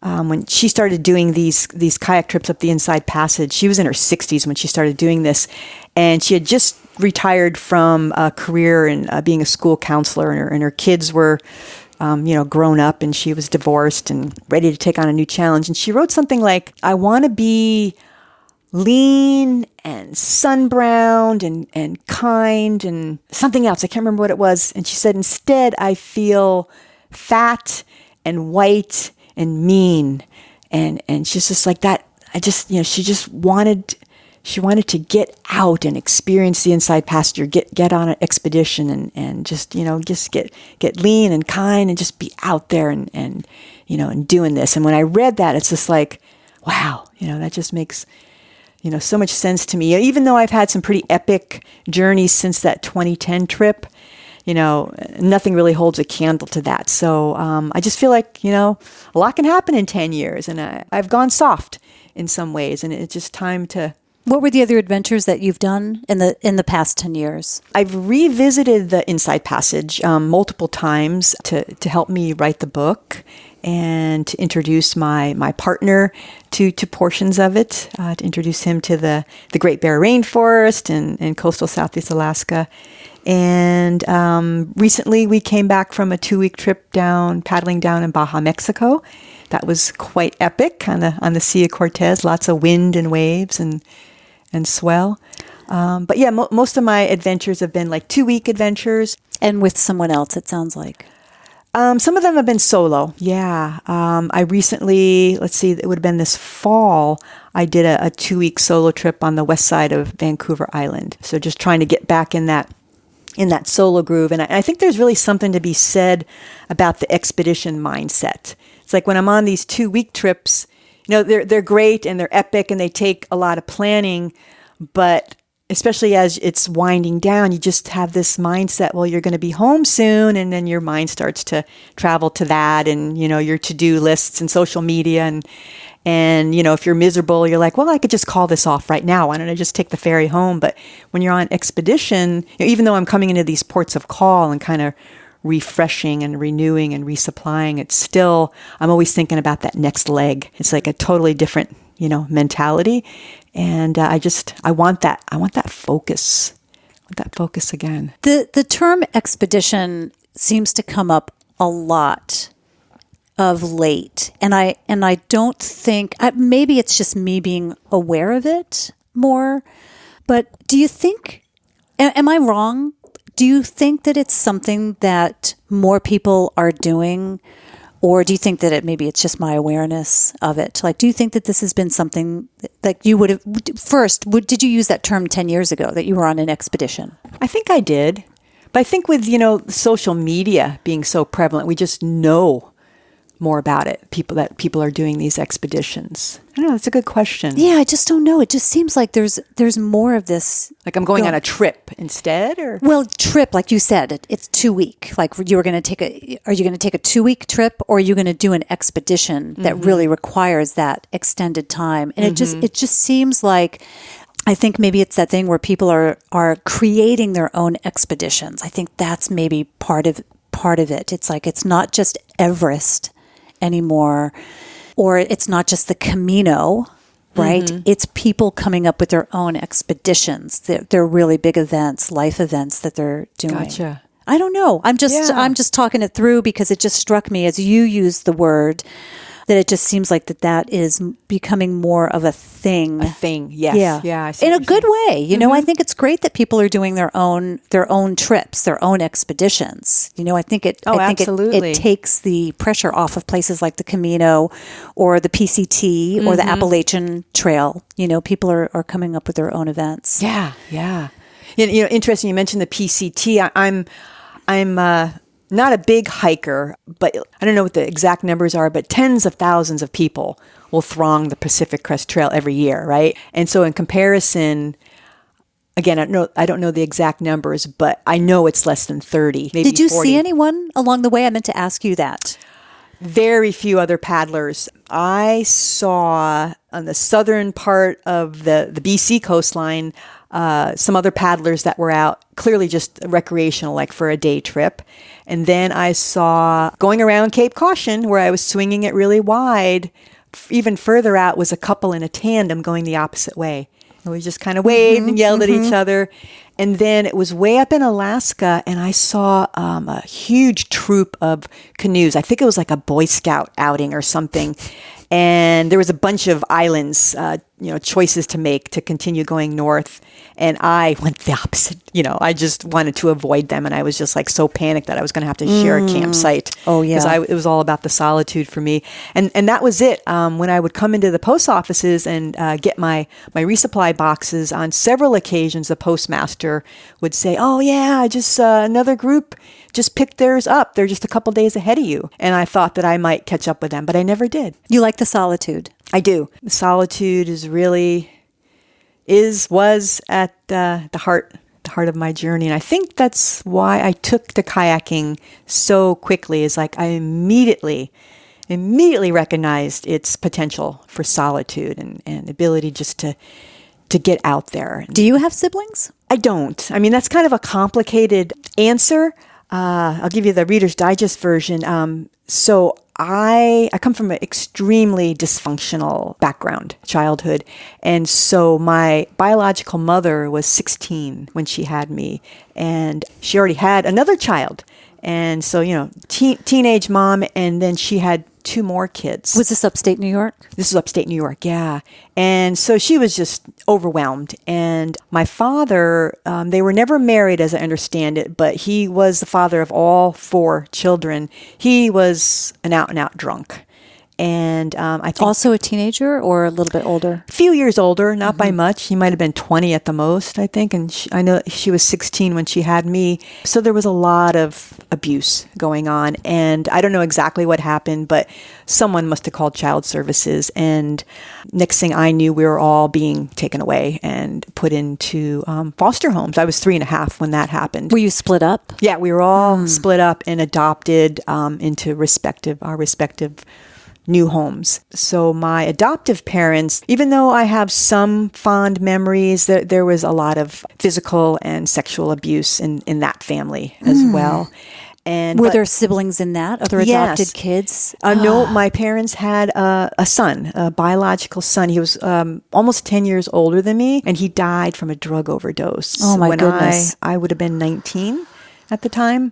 Speaker 3: when she started doing these kayak trips up the Inside Passage, she was in her 60s when she started doing this. And she had just retired from a career in being a school counselor, and her kids were, grown up, and she was divorced and ready to take on a new challenge. And she wrote something like, I want to be lean and sun-browned and kind and something else. I can't remember what it was. And she said, instead, I feel fat and white and mean. And she's just like that. She wanted to get out and experience the Inside Passage, get on an expedition and just get lean and kind and just be out there and doing this. And when I read that, it's just like, wow, that just makes, so much sense to me. Even though I've had some pretty epic journeys since that 2010 trip, nothing really holds a candle to that. So I just feel like, a lot can happen in 10 years. And I've gone soft in some ways. And it's just time to...
Speaker 2: What were the other adventures that you've done in the past 10 years?
Speaker 3: I've revisited the Inside Passage multiple times to help me write the book and to introduce my partner to portions of it, to introduce him to the Great Bear Rainforest and coastal Southeast Alaska. And recently we came back from a 2-week trip paddling down in Baja, Mexico. That was quite epic on the Sea of Cortez, lots of wind and waves and swell. But yeah, most of my adventures have been like 2-week adventures.
Speaker 2: And with someone else, it sounds like.
Speaker 3: Some of them have been solo. Yeah. I recently, it would have been this fall, I did a 2-week solo trip on the west side of Vancouver Island. So just trying to get back in that solo groove. And I think there's really something to be said about the expedition mindset. It's like when I'm on these 2-week trips, they're great and they're epic and they take a lot of planning, but especially as it's winding down, you just have this mindset, well, you're going to be home soon. And then your mind starts to travel to that and, your to-do lists and social media. And if you're miserable, you're like, well, I could just call this off right now. Why don't I just take the ferry home? But when you're on expedition, even though I'm coming into these ports of call and kind of refreshing and renewing and resupplying, it's still, I'm always thinking about that next leg. It's like a totally different, mentality. And I want that focus. I want that focus again.
Speaker 2: The term expedition seems to come up a lot of late. And I don't think, maybe it's just me being aware of it more, but do you think, am I wrong? Do you think that it's something that more people are doing, or do you think that maybe it's just my awareness of it? Like, do you think that this has been something that you would have, did you use that term 10 years ago, that you were on an expedition?
Speaker 3: I think I did. But I think with, social media being so prevalent, we just know more about it, people are doing these expeditions. I don't know, that's a good question.
Speaker 2: Yeah, I just don't know. It just seems like there's more of this.
Speaker 3: Like I'm going on a trip instead, or?
Speaker 2: Well, trip, like you said, it's 2 week. Like are you going to take a 2-week trip, or are you going to do an expedition that really requires that extended time? And it just seems like, I think maybe it's that thing where people are creating their own expeditions. I think that's maybe part of it. It's like, it's not just Everest anymore, or it's not just the Camino, right? It's people coming up with their own expeditions. They're really big events, life events that they're doing.
Speaker 3: Gotcha.
Speaker 2: I don't know. I'm just talking it through because it just struck me as you used the word that it just seems like that is becoming more of a thing.
Speaker 3: A thing, yes. Yeah. I see
Speaker 2: in a good way. I
Speaker 3: Mm-hmm.
Speaker 2: think it's great that people are doing their own trips, their own expeditions. I think
Speaker 3: absolutely.
Speaker 2: It takes the pressure off of places like the Camino or the PCT or the Appalachian Trail. People are coming up with their own events.
Speaker 3: Yeah. Interesting. You mentioned the PCT. I'm not a big hiker, but I don't know what the exact numbers are, but tens of thousands of people will throng the Pacific Crest Trail every year, right? And so in comparison, Again, I don't know the exact numbers, but I know it's less than 30, maybe
Speaker 2: Did you
Speaker 3: 40.
Speaker 2: see anyone along the way? I meant to ask you that.
Speaker 3: Very few other paddlers. I saw on the southern part of the BC coastline some other paddlers that were out, clearly just recreational, like for a day trip. And then I saw going around Cape Caution, where I was swinging it really wide. Even further out was a couple in a tandem going the opposite way. And we just kind of waved and yelled at each other. And then it was way up in Alaska, and I saw a huge troop of canoes. I think it was like a Boy Scout outing or something. And there was a bunch of islands, choices to make to continue going north. And I went the opposite. I just wanted to avoid them. And I was just like so panicked that I was going to have to share a campsite.
Speaker 2: Oh, yeah.
Speaker 3: Because it was all about the solitude for me. And that was it. When I would come into the post offices and get my resupply boxes, on several occasions, the postmaster would say, "Oh, yeah, I just another group just picked theirs up. They're just a couple days ahead of you." And I thought that I might catch up with them, but I never did.
Speaker 2: You like the solitude?
Speaker 3: I do. The solitude was at the heart of my journey. And I think that's why I took to kayaking so quickly, is like I immediately recognized its potential for solitude and ability just to get out there.
Speaker 2: Do you have siblings?
Speaker 3: I don't. I mean, that's kind of a complicated answer. I'll give you the Reader's Digest version. So I come from an extremely dysfunctional background, childhood. And so my biological mother was 16 when she had me, and she already had another child. And so, teenage mom, and then she had 2 more kids.
Speaker 2: Was this upstate New York?
Speaker 3: This is upstate New York, yeah. And so she was just overwhelmed. And my father, they were never married, as I understand it, but he was the father of all 4 children. He was an out-and-out drunk. And I think
Speaker 2: Also a teenager or a little bit older?
Speaker 3: a few years older, not by much. He might have been 20 at the most, I think. And I know she was 16 when she had me. So there was a lot of abuse going on. And I don't know exactly what happened, but someone must have called child services. And next thing I knew, we were all being taken away and put into foster homes. I was 3.5 when that happened.
Speaker 2: Were you split up?
Speaker 3: Yeah, we were all split up and adopted into our respective new homes. So my adoptive parents, even though I have some fond memories, there was a lot of physical and sexual abuse in that family as well. And
Speaker 2: Were there siblings in that? Other adopted
Speaker 3: Yes.
Speaker 2: kids?
Speaker 3: No, my parents had a son, a biological son. He was almost 10 years older than me, and he died from a drug overdose.
Speaker 2: Oh, my
Speaker 3: when
Speaker 2: goodness.
Speaker 3: I would have been 19 at the time.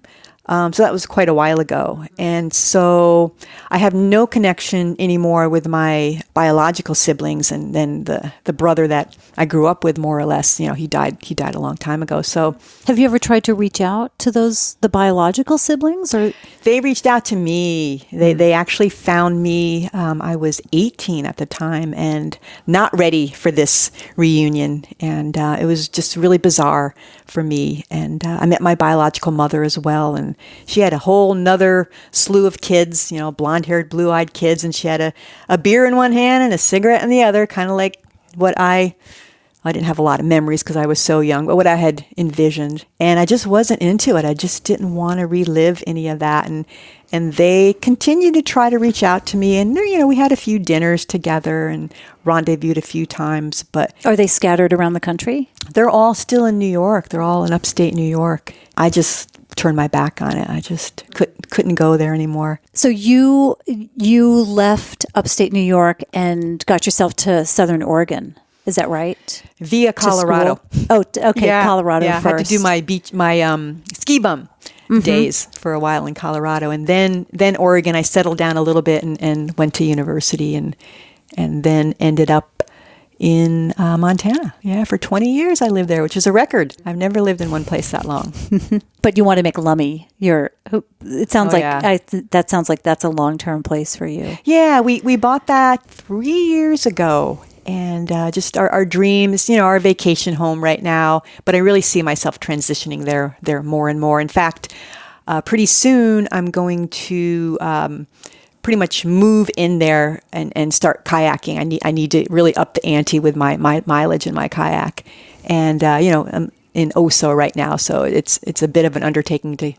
Speaker 3: So that was quite a while ago. And so I have no connection anymore with my biological siblings. And then the brother that I grew up with, more or less, he died a long time ago. So
Speaker 2: Have you ever tried to reach out to the biological siblings? Or
Speaker 3: they reached out to me. They actually found me. I was 18 at the time and not ready for this reunion. And it was just really bizarre for me. And I met my biological mother as well. And she had a whole nother slew of kids, blonde-haired, blue-eyed kids. And she had a beer in one hand and a cigarette in the other, kind of like what I didn't have a lot of memories because I was so young, but what I had envisioned. And I just wasn't into it. I just didn't want to relive any of that. And they continued to try to reach out to me. And, we had a few dinners together and rendezvoused a few times. But
Speaker 2: are they scattered around the country?
Speaker 3: they're all still in New York. They're all in upstate New York. I just turned my back on it. I just couldn't go there anymore.
Speaker 2: So you left upstate New York and got yourself to Southern Oregon. Is that right?
Speaker 3: Via Colorado.
Speaker 2: Oh, okay.
Speaker 3: Yeah,
Speaker 2: Colorado
Speaker 3: yeah,
Speaker 2: first.
Speaker 3: I had to do my ski bum days for a while in Colorado, and then Oregon. I settled down a little bit and went to university, and then ended up in Montana. Yeah, for 20 years I lived there, which is a record. I've never lived in one place that long.
Speaker 2: But you want to make Lummi it sounds that sounds like that's a long-term place for you.
Speaker 3: Yeah, we bought that 3 years ago. And just our dreams, our vacation home right now. But I really see myself transitioning there more and more. In fact, pretty soon I'm going to pretty much move in there and start kayaking. I need to really up the ante with my mileage in my kayak. And, I'm in Oso right now, so it's a bit of an undertaking to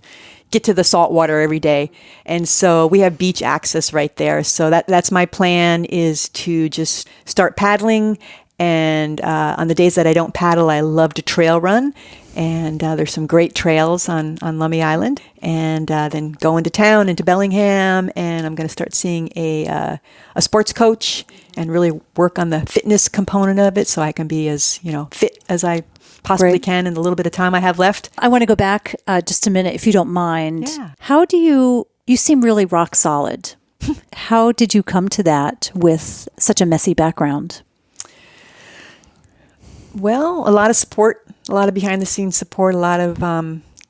Speaker 3: get to the salt water every day. And so we have beach access right there. So that's my plan, is to just start paddling. And on the days that I don't paddle, I love to trail run. And there's some great trails on Lummi Island. And then go into town, into Bellingham, and I'm going to start seeing a sports coach and really work on the fitness component of it, so I can be as fit as I possibly can in the little bit of time I have left.
Speaker 2: I want to go back just a minute, if you don't mind.
Speaker 3: Yeah.
Speaker 2: How do you seem really rock solid. How did you come to that with such a messy background?
Speaker 3: Well, a lot of support, a lot of behind the scenes support, a lot of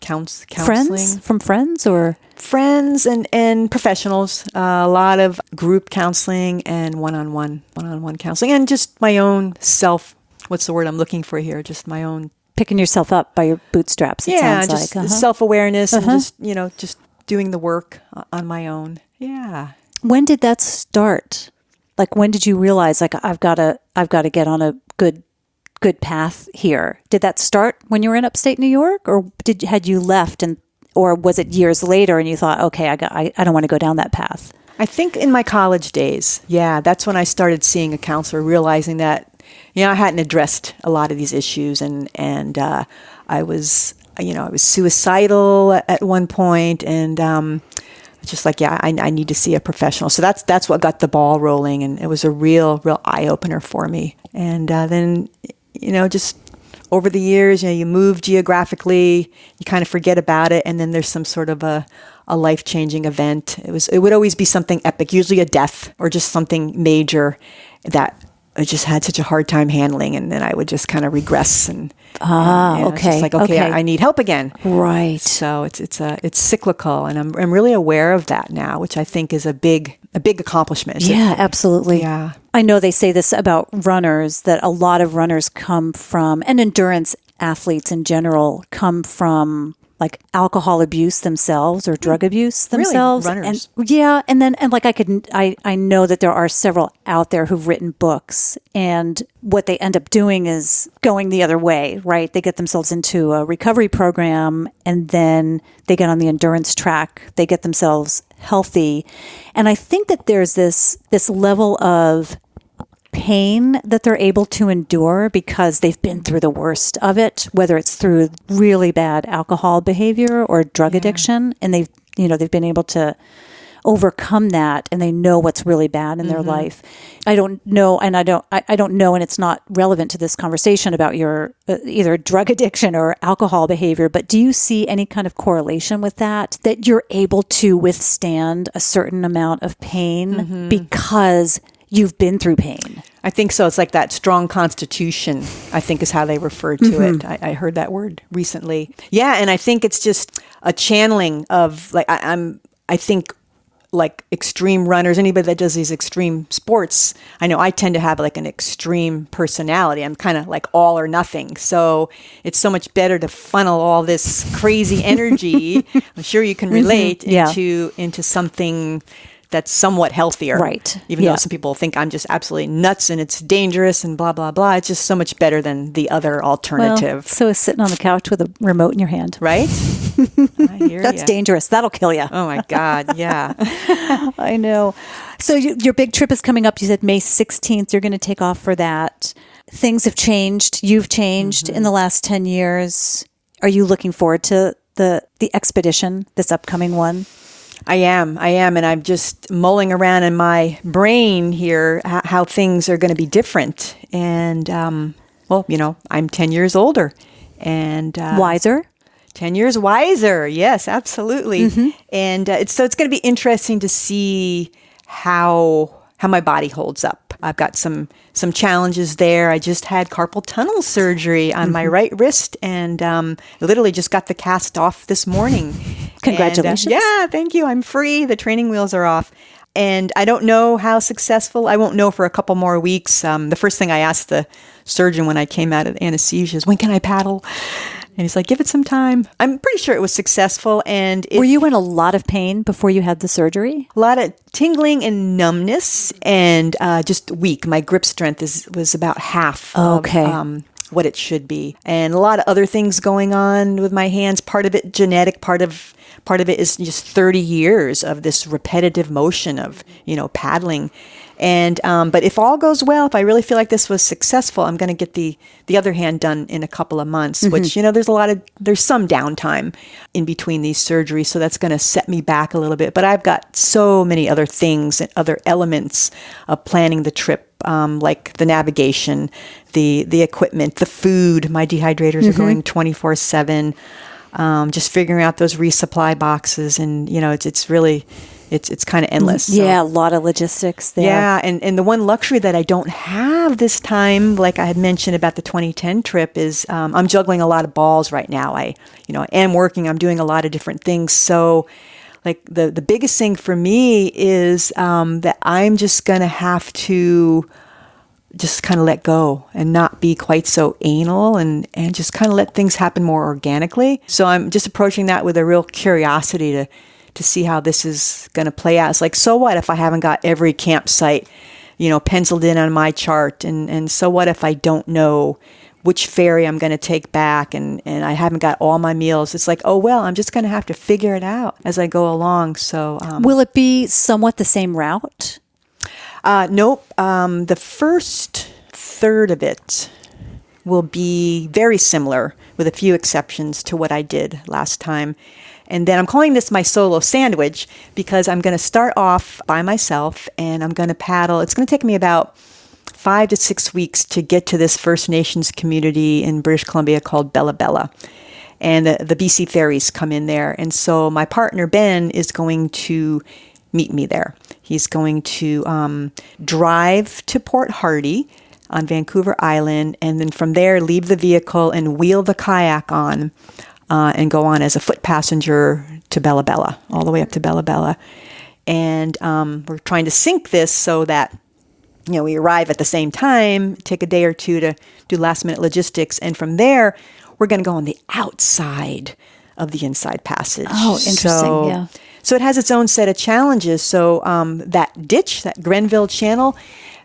Speaker 3: counseling.
Speaker 2: Friends or?
Speaker 3: Friends and professionals, a lot of group counseling and one-on-one counseling, and just my own what's the word I'm looking for here? Just my own.
Speaker 2: Picking yourself up by your bootstraps, it sounds
Speaker 3: just
Speaker 2: like.
Speaker 3: Self-awareness and just doing the work on my own. Yeah.
Speaker 2: When did that start? Like, when did you realize, like, I've got to get on a good path here? Did that start when you were in upstate New York, or had you left, or was it years later and you thought, okay, I don't want to go down that path?
Speaker 3: I think in my college days, that's when I started seeing a counselor, realizing that I hadn't addressed a lot of these issues, and I was suicidal at one point, and just like, I need to see a professional. So that's what got the ball rolling, and it was a real eye opener for me. And then just over the years, you move geographically, you kind of forget about it, and then there's some sort of a life-changing event. It would always be something epic, usually a death or just something major that I just had such a hard time handling, and then I would just kind of regress and
Speaker 2: okay,
Speaker 3: it's just like, okay, I need help again.
Speaker 2: Right.
Speaker 3: So it's cyclical, and I'm really aware of that now, which I think is a big accomplishment.
Speaker 2: Yeah, absolutely.
Speaker 3: Yeah.
Speaker 2: I know they say this about runners, that a lot of runners come from, and endurance athletes in general come from, like, alcohol abuse themselves or drug abuse themselves.
Speaker 3: Really? Runners.
Speaker 2: And I know that there are several out there who've written books, and what they end up doing is going the other way, right? They get themselves into a recovery program, and then they get on the endurance track. They get themselves healthy. And I think that there's this level of pain that they're able to endure because they've been through the worst of it, whether it's through really bad alcohol behavior or drug addiction, and they've been able to overcome that, and they know what's really bad in their life. I don't know, and I don't know, and it's not relevant to this conversation about your either drug addiction or alcohol behavior, but do you see any kind of correlation with that you're able to withstand a certain amount of pain because you've been through pain?
Speaker 3: I think so. It's like that strong constitution, I think, is how they refer to it. I heard that word recently. Yeah, and I think it's just a channeling of, like, I think, like, extreme runners, anybody that does these extreme sports, I know I tend to have, like, an extreme personality. I'm kind of like all or nothing. So it's so much better to funnel all this crazy energy, I'm sure you can relate, into something that's somewhat healthier.
Speaker 2: Right.
Speaker 3: Even though some people think I'm just absolutely nuts and it's dangerous and blah, blah, blah. It's just so much better than the other alternative.
Speaker 2: Well, so is sitting on the couch with a remote in your hand.
Speaker 3: Right? I hear
Speaker 2: That's dangerous. That'll kill you.
Speaker 3: Oh my God. Yeah.
Speaker 2: I know. So your big trip is coming up. You said May 16th. You're going to take off for that. Things have changed. You've changed in the last 10 years. Are you looking forward to the expedition, this upcoming one?
Speaker 3: I am. And I'm just mulling around in my brain here how things are going to be different. And, I'm 10 years older and
Speaker 2: wiser.
Speaker 3: 10 years wiser. Yes, absolutely. And it's going to be interesting to see how my body holds up. I've got some challenges there. I just had carpal tunnel surgery on my right wrist, and literally just got the cast off this morning.
Speaker 2: Congratulations.
Speaker 3: And, thank you. I'm free. The training wheels are off. And I don't know how successful. I won't know for a couple more weeks. The first thing I asked the surgeon when I came out of anesthesia is, when can I paddle? And he's like, give it some time. I'm pretty sure it was successful. And
Speaker 2: were you in a lot of pain before you had the surgery?
Speaker 3: A lot of tingling and numbness, and just weak. My grip strength was about half of what it should be. And a lot of other things going on with my hands. Part of it genetic, part of it is just 30 years of this repetitive motion of, paddling. And but if all goes well, if I really feel like this was successful, I'm going to get the other hand done in a couple of months, which, there's some downtime in between these surgeries. So that's going to set me back a little bit. But I've got so many other things and other elements of planning the trip, like the navigation, the equipment, the food. My dehydrators are going 24/7. Just figuring out those resupply boxes, and it's really it's kind of endless.
Speaker 2: Yeah, a lot of logistics there.
Speaker 3: Yeah, and the one luxury that I don't have this time, like I had mentioned about the 2010 trip, is I'm juggling a lot of balls right now. I am working. I'm doing a lot of different things. So, like the biggest thing for me is that I'm just gonna have to just kind of let go and not be quite so anal and just kind of let things happen more organically. So I'm just approaching that with a real curiosity to see how this is going to play out. It's like, so what if I haven't got every campsite, penciled in on my chart? And so what if I don't know which ferry I'm going to take back and I haven't got all my meals? It's like, oh, well, I'm just going to have to figure it out as I go along. So
Speaker 2: will it be somewhat the same route?
Speaker 3: Nope. The first third of it will be very similar with a few exceptions to what I did last time. And then I'm calling this my solo sandwich because I'm going to start off by myself and I'm going to paddle. It's going to take me about 5 to 6 weeks to get to this First Nations community in British Columbia called Bella Bella. And the BC ferries come in there. And so my partner, Ben, is going to meet me there. He's going to drive to Port Hardy on Vancouver Island, and then from there leave the vehicle and wheel the kayak on and go on as a foot passenger to Bella Bella, all the way up to Bella Bella. And we're trying to sync this so that we arrive at the same time, take a day or two to do last minute logistics, and from there we're going to go on the outside of the Inside Passage.
Speaker 2: Oh, interesting. Yeah.
Speaker 3: So it has its own set of challenges. So that ditch, that Grenville Channel,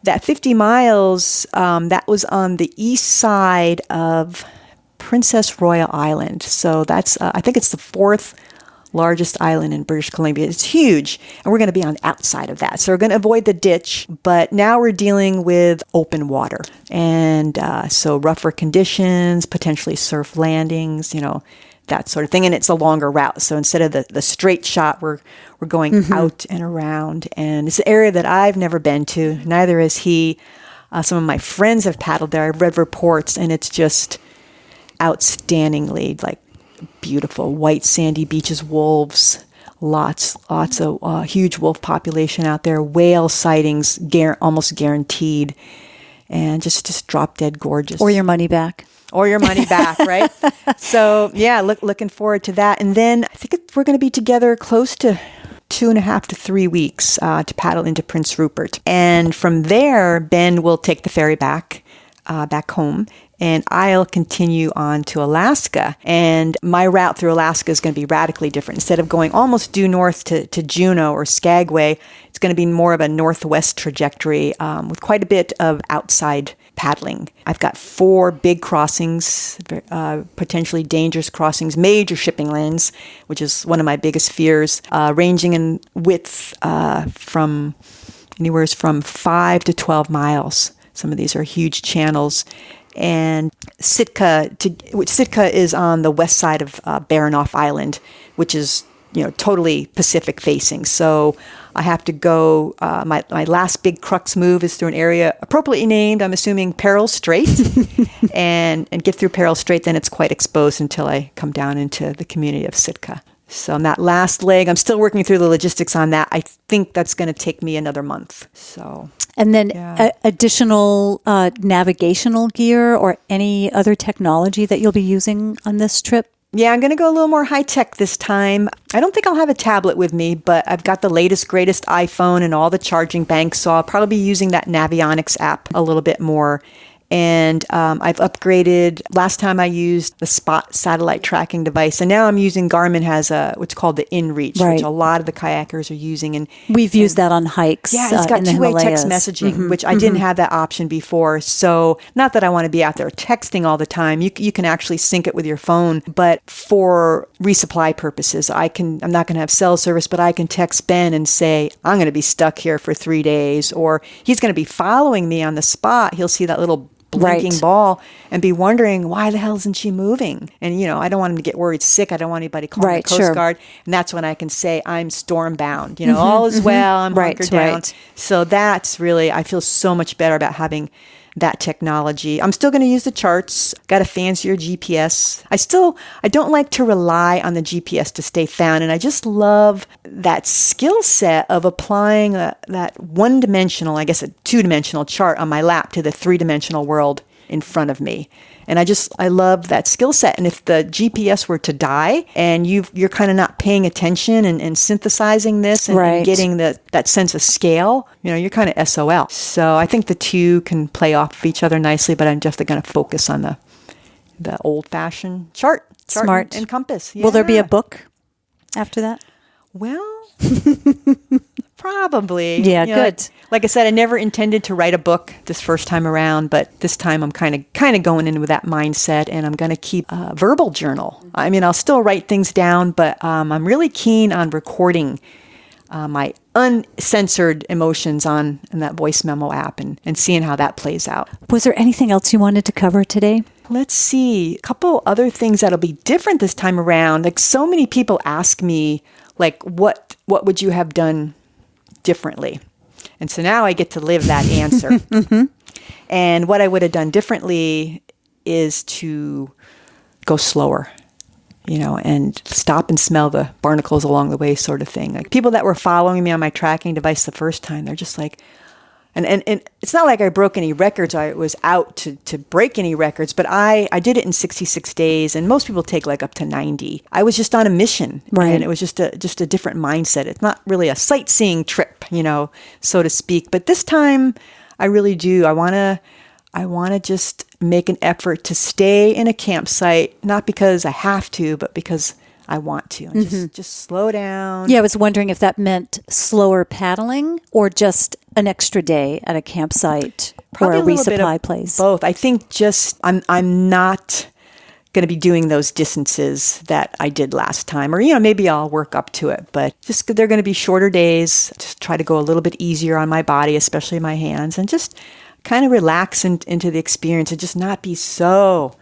Speaker 3: that 50 miles, that was on the east side of Princess Royal Island. So that's, I think it's the 4th largest island in British Columbia. It's huge. And we're going to be on the outside of that. So we're going to avoid the ditch. But now we're dealing with open water. And so rougher conditions, potentially surf landings, that sort of thing. And it's a longer route. So instead of the straight shot, we're going out and around. And it's an area that I've never been to. Neither has he. Some of my friends have paddled there. I've read reports, and it's just outstandingly beautiful. White sandy beaches, wolves, lots of huge wolf population out there. Whale sightings, almost guaranteed. And just drop dead gorgeous.
Speaker 2: Or your money back.
Speaker 3: Right? So, yeah, looking forward to that. And then I think we're going to be together close to 2.5 to 3 weeks to paddle into Prince Rupert. And from there, Ben will take the ferry back home. And I'll continue on to Alaska. And my route through Alaska is going to be radically different. Instead of going almost due north to Juneau or Skagway, it's going to be more of a northwest trajectory with quite a bit of outside paddling. I've got 4 big crossings, potentially dangerous crossings, major shipping lanes, which is one of my biggest fears, ranging in width from anywhere from 5 to 12 miles. Some of these are huge channels. And Sitka is on the west side of Baranof Island, which is totally Pacific facing. So I have to go. My last big crux move is through an area appropriately named, I'm assuming, Peril Strait, and get through Peril Strait. Then it's quite exposed until I come down into the community of Sitka. So on that last leg, I'm still working through the logistics on that. I think that's going to take me another month. So.
Speaker 2: And then additional navigational gear or any other technology that you'll be using on this trip?
Speaker 3: Yeah, I'm going to go a little more high-tech this time. I don't think I'll have a tablet with me, but I've got the latest, greatest iPhone and all the charging banks, so I'll probably be using that Navionics app a little bit more. And I've upgraded. Last time I used the Spot satellite tracking device, and now I'm using Garmin has what's called the InReach,
Speaker 2: Right.
Speaker 3: which a lot of the kayakers are using. And
Speaker 2: We've used that on hikes.
Speaker 3: yeah, it's got
Speaker 2: in the
Speaker 3: two-way text
Speaker 2: Himalayas.
Speaker 3: messaging, which I didn't have that option before. So not that I want to be out there texting all the time. You can actually sync it with your phone, but for resupply purposes, I'm not going to have cell service, but I can text Ben and say, I'm going to be stuck here for 3 days, or he's going to be following me on the spot. He'll see that little blinking
Speaker 2: Right.
Speaker 3: ball and be wondering, why the hell isn't she moving? And, I don't want him to get worried sick. I don't want anybody calling
Speaker 2: Right,
Speaker 3: the Coast
Speaker 2: sure.
Speaker 3: Guard. And that's when I can say, I'm storm bound. All is well. I'm
Speaker 2: Right,
Speaker 3: hunkered down.
Speaker 2: right.
Speaker 3: So that's really, I feel so much better about having that technology. I'm still going to use the charts. Got a fancier GPS. I don't like to rely on the GPS to stay found. And I just love that skill set of applying that one-dimensional, I guess a two-dimensional chart on my lap to the three-dimensional world in front of me. And I love that skill set. And if the GPS were to die and you're kind of not paying attention and synthesizing this and
Speaker 2: Right.
Speaker 3: getting that sense of scale, you're kind of SOL. So I think the two can play off of each other nicely, but I'm definitely going to focus on the old-fashioned chart
Speaker 2: Smart.
Speaker 3: and compass.
Speaker 2: Will there be
Speaker 3: Yeah.
Speaker 2: a book after that?
Speaker 3: Well, probably.
Speaker 2: Yeah, good.
Speaker 3: Like I said, I never intended to write a book this first time around, but this time I'm kind of going in with that mindset, and I'm going to keep a verbal journal. I mean, I'll still write things down, but I'm really keen on recording my uncensored emotions in that voice memo app and seeing how that plays out.
Speaker 2: Was there anything else you wanted to cover today?
Speaker 3: Let's see. A couple other things that'll be different this time around. Like, so many people ask me, like, what would you have done differently? And so now I get to live that answer. And what I would have done differently is to go slower, and stop and smell the barnacles along the way, sort of thing. Like, people that were following me on my tracking device the first time, they're just like, and it's not like I broke any records. I was out to break any records, but I did it in 66 days, and most people take like up to 90. I was just on a mission,
Speaker 2: Right.
Speaker 3: and it was just a different mindset. It's not really a sightseeing trip, so to speak. But this time, I really do. I want to just make an effort to stay in a campsite, not because I have to, but because I want to, and just slow down.
Speaker 2: Yeah, I was wondering if that meant slower paddling or just an extra day at a campsite
Speaker 3: Probably
Speaker 2: or a
Speaker 3: little bit
Speaker 2: resupply
Speaker 3: of
Speaker 2: place.
Speaker 3: Both. I think just I'm not going to be doing those distances that I did last time, or maybe I'll work up to it, but just they're going to be shorter days. Just try to go a little bit easier on my body, especially my hands, and just kind of relax into the experience and just not be so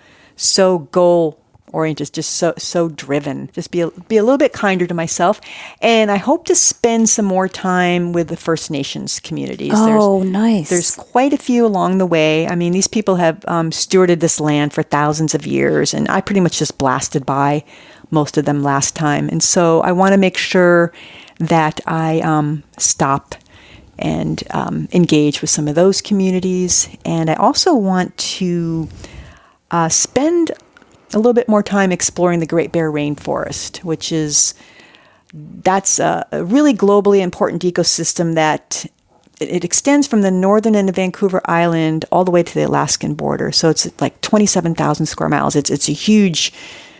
Speaker 3: goal oriented, just so driven. Just be a little bit kinder to myself. And I hope to spend some more time with the First Nations communities.
Speaker 2: Oh, nice.
Speaker 3: There's quite a few along the way. I mean, these people have stewarded this land for thousands of years, and I pretty much just blasted by most of them last time. And so I want to make sure that I stop and engage with some of those communities. And I also want to spend a little bit more time exploring the Great Bear Rainforest, that's a really globally important ecosystem that it extends from the northern end of Vancouver Island all the way to the Alaskan border. So it's like 27,000 square miles. It's a huge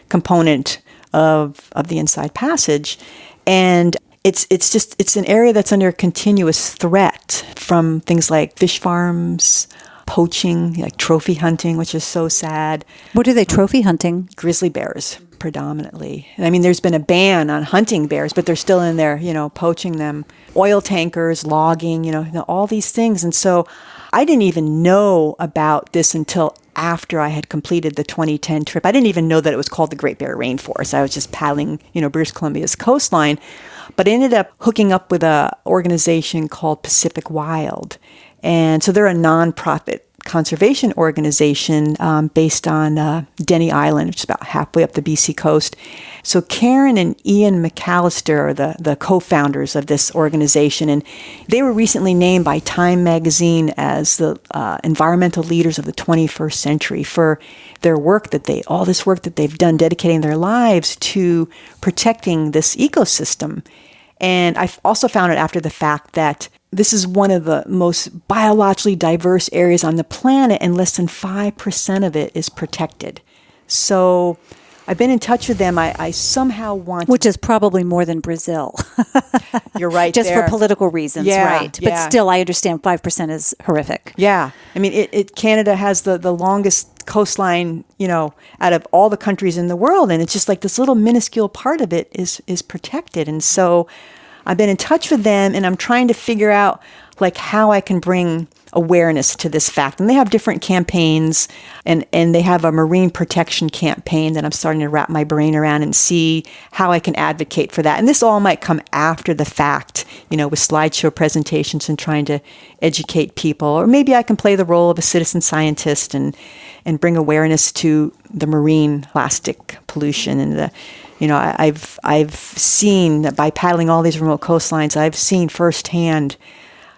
Speaker 3: component of the Inside Passage. And it's an area that's under continuous threat from things like fish farms, poaching, like trophy hunting, which is so sad.
Speaker 2: What are they trophy hunting?
Speaker 3: Grizzly bears, predominantly. I mean, there's been a ban on hunting bears, but they're still in there, poaching them. Oil tankers, logging, all these things. And so I didn't even know about this until after I had completed the 2010 trip. I didn't even know that it was called the Great Bear Rainforest. I was just paddling, British Columbia's coastline, but I ended up hooking up with an organization called Pacific Wild. And so they're a nonprofit conservation organization based on Denny Island, which is about halfway up the BC coast. So Karen and Ian McAllister are the co-founders of this organization, and they were recently named by Time magazine as the environmental leaders of the 21st century for their work all this work that they've done, dedicating their lives to protecting this ecosystem. And I've also found out after the fact that this is one of the most biologically diverse areas on the planet, and less than 5% of it is protected. So I've been in touch with them. I somehow want
Speaker 2: Which is probably more than Brazil.
Speaker 3: You're right.
Speaker 2: Just
Speaker 3: there.
Speaker 2: for political reasons, right? But still, I understand 5% is horrific.
Speaker 3: Yeah. I mean, Canada has the longest coastline, out of all the countries in the world. And it's just like this little minuscule part of it is protected. And so I've been in touch with them, and I'm trying to figure out like how I can bring awareness to this fact. And they have different campaigns, and they have a marine protection campaign that I'm starting to wrap my brain around and see how I can advocate for that. And this all might come after the fact, with slideshow presentations and trying to educate people. Or maybe I can play the role of a citizen scientist and bring awareness to the marine plastic pollution and I've seen that by paddling all these remote coastlines, I've seen firsthand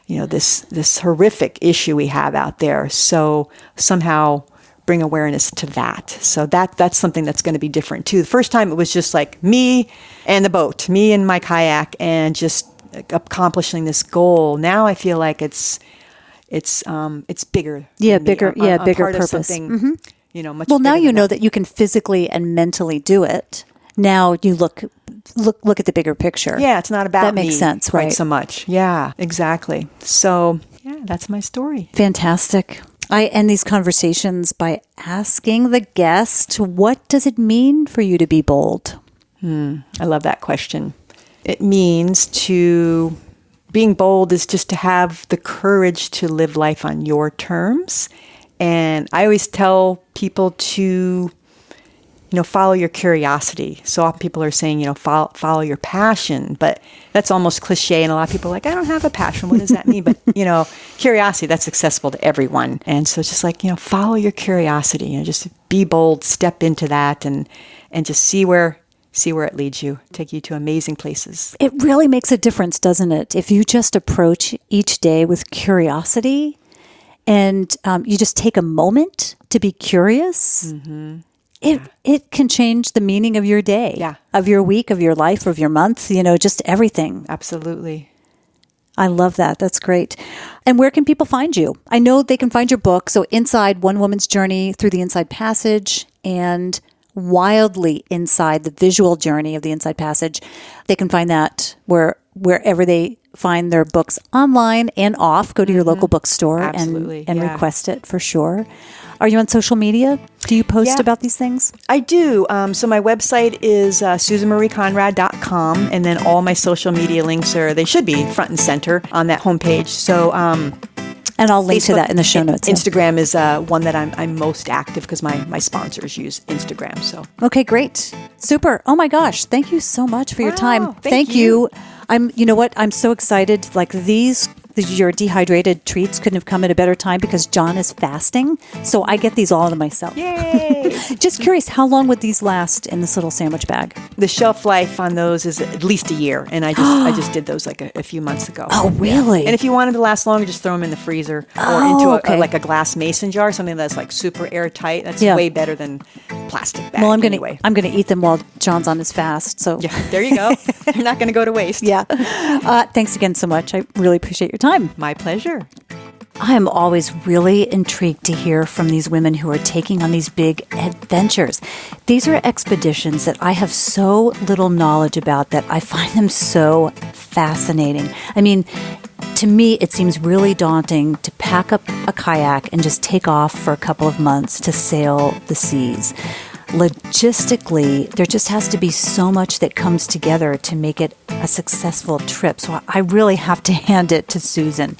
Speaker 3: this horrific issue we have out there. So somehow bring awareness to that. So that's something that's going to be different too. The first time it was just like me and the boat, me and my kayak, and just accomplishing this goal. Now I feel like it's bigger.
Speaker 2: Bigger.
Speaker 3: I'm
Speaker 2: Bigger
Speaker 3: part
Speaker 2: purpose.
Speaker 3: Of something, much
Speaker 2: Well, now
Speaker 3: bigger
Speaker 2: you
Speaker 3: than
Speaker 2: know
Speaker 3: that.
Speaker 2: that you can physically and mentally do it. Now you look at the bigger picture.
Speaker 3: Yeah, it's not about
Speaker 2: that makes
Speaker 3: me
Speaker 2: sense,
Speaker 3: quite
Speaker 2: right?
Speaker 3: so much. Yeah, exactly. So yeah, that's my story.
Speaker 2: Fantastic. I end these conversations by asking the guest, what does it mean for you to be bold?
Speaker 3: I love that question. It means being bold is just to have the courage to live life on your terms. And I always tell people to follow your curiosity. So often people are saying, follow your passion, but that's almost cliche. And a lot of people are like, I don't have a passion. What does that mean? But, curiosity, that's accessible to everyone. And so it's just like, follow your curiosity, just be bold, step into that and just see where it leads you, take you to amazing places.
Speaker 2: It really makes a difference, doesn't it? If you just approach each day with curiosity and you just take a moment to be curious, It can change the meaning of your day, of your week, of your life, of your month, just everything.
Speaker 3: Absolutely.
Speaker 2: I love that. That's great. And where can people find you? I know they can find your book. So Inside One Woman's Journey Through the Inside Passage and Wildly Inside the Visual Journey of the Inside Passage. They can find that wherever they find their books online and off. Go to your local bookstore and request it for sure. Are you on social media? Do you post about these things?
Speaker 3: I do. So my website is susanmarieconrad.com, and then all my social media links they should be front and center on that homepage. So,
Speaker 2: and I'll link to that in the show notes.
Speaker 3: Instagram is one that I'm most active because my sponsors use Instagram. So
Speaker 2: okay, great, super. Oh my gosh, thank you so much for your time.
Speaker 3: Thank you.
Speaker 2: You know what? I'm so excited. Like your dehydrated treats couldn't have come at a better time because John is fasting. So I get these all to myself.
Speaker 3: Yay!
Speaker 2: Just curious, how long would these last in this little sandwich bag?
Speaker 3: The shelf life on those is at least a year. And I just did those like a few months ago.
Speaker 2: Oh, really?
Speaker 3: And if you wanted to last longer, just throw them in the freezer or into a glass mason jar, something that's like super airtight. That's way better than plastic bag.
Speaker 2: Well, I'm gonna eat them while John's on his fast. So
Speaker 3: there you go. You're not going to go to waste.
Speaker 2: Yeah. Thanks again so much. I really appreciate your time.
Speaker 3: My pleasure.
Speaker 1: I am always really intrigued to hear from these women who are taking on these big adventures. These are expeditions that I have so little knowledge about that I find them so fascinating. I mean, to me, it seems really daunting to pack up a kayak and just take off for a couple of months to sail the seas. Logistically, there just has to be so much that comes together to make it a successful trip. So I really have to hand it to Susan.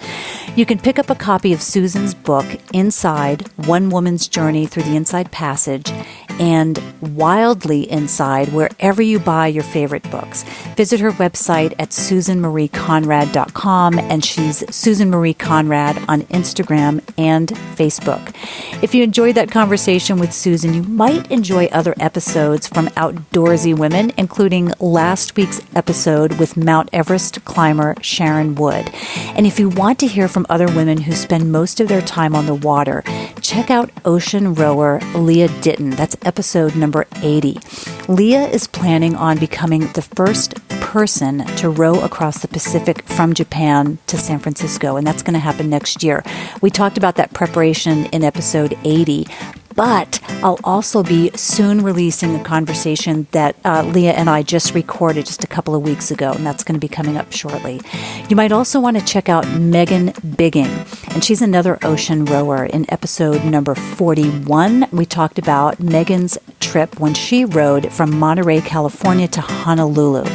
Speaker 1: You can pick up a copy of Susan's book, Inside One Woman's Journey Through the Inside Passage, and Wildly Inside wherever you buy your favorite books. Visit her website at susanmarieconrad.com, and she's Susan Marie Conrad on Instagram and Facebook. If you enjoyed that conversation with Susan, you might enjoy other episodes from outdoorsy women, including last week's episode with Mount Everest climber Sharon Wood. And if you want to hear from other women who spend most of their time on the water, check out ocean rower Leah Ditton. That's episode number 80. Leah is planning on becoming the first person to row across the Pacific from Japan to San Francisco, and that's going to happen next year. We talked about that preparation in episode 80. But I'll also be soon releasing a conversation that Leah and I just recorded just a couple of weeks ago, and that's going to be coming up shortly. You might also want to check out Megan Bigging, and she's another ocean rower. In episode number 41, we talked about Megan's trip when she rowed from Monterey, California to Honolulu.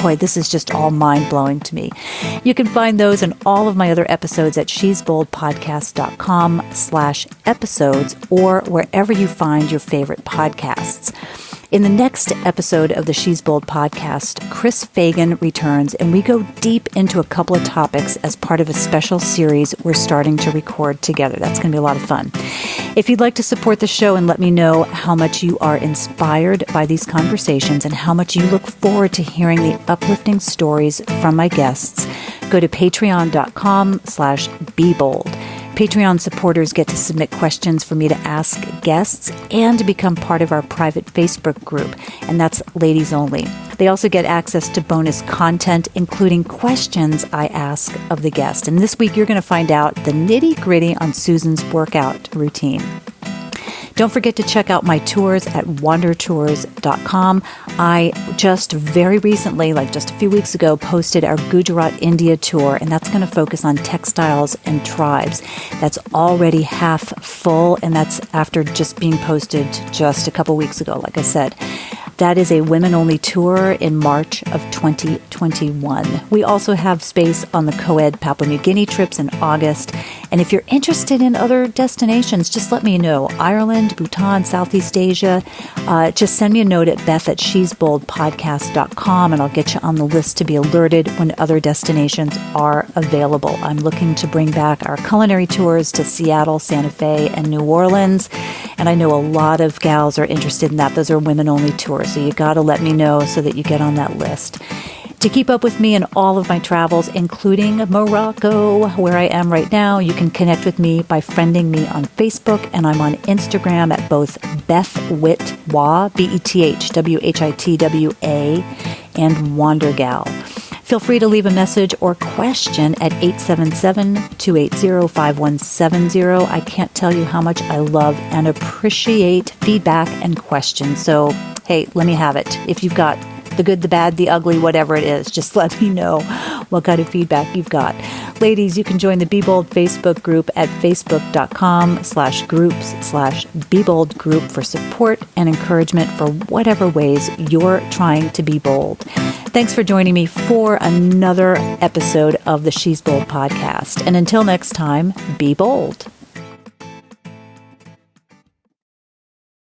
Speaker 1: Boy, this is just all mind-blowing to me. You can find those and all of my other episodes at shesboldpodcast.com/episodes or wherever you find your favorite podcasts. In the next episode of the She's Bold podcast, Chris Fagan returns, and we go deep into a couple of topics as part of a special series we're starting to record together. That's going to be a lot of fun. If you'd like to support the show and let me know how much you are inspired by these conversations and how much you look forward to hearing the uplifting stories from my guests, go to patreon.com/bebold. Patreon supporters get to submit questions for me to ask guests and to become part of our private Facebook group, and that's ladies only. They also get access to bonus content, including questions I ask of the guest. And this week, you're going to find out the nitty-gritty on Susan's workout routine. Don't forget to check out my tours at wandertours.com. I just very recently, like just a few weeks ago, posted our Gujarat, India tour, and that's going to focus on textiles and tribes. That's already half full, and that's after just being posted just a couple weeks ago, like I said. That is a women-only tour in March of 2021. We also have space on the co-ed Papua New Guinea trips in August. And if you're interested in other destinations, just let me know. Ireland, Bhutan, Southeast Asia. Just send me a note at beth@shesboldpodcast.com, and I'll get you on the list to be alerted when other destinations are available. I'm looking to bring back our culinary tours to Seattle, Santa Fe, and New Orleans. And I know a lot of gals are interested in that. Those are women-only tours. So you got to let me know so that you get on that list. To keep up with me and all of my travels, including Morocco, where I am right now, you can connect with me by friending me on Facebook, and I'm on Instagram at both BethWhitwa, BethWhitwa, and Wandergal. Feel free to leave a message or question at 877-280-5170. I can't tell you how much I love and appreciate feedback and questions. So, hey, let me have it. If you've got the good, the bad, the ugly, whatever it is, just let me know what kind of feedback you've got. Ladies, you can join the Be Bold Facebook group at facebook.com/groups/Be Bold group for support and encouragement for whatever ways you're trying to be bold. Thanks for joining me for another episode of the She's Bold podcast. And until next time, be bold.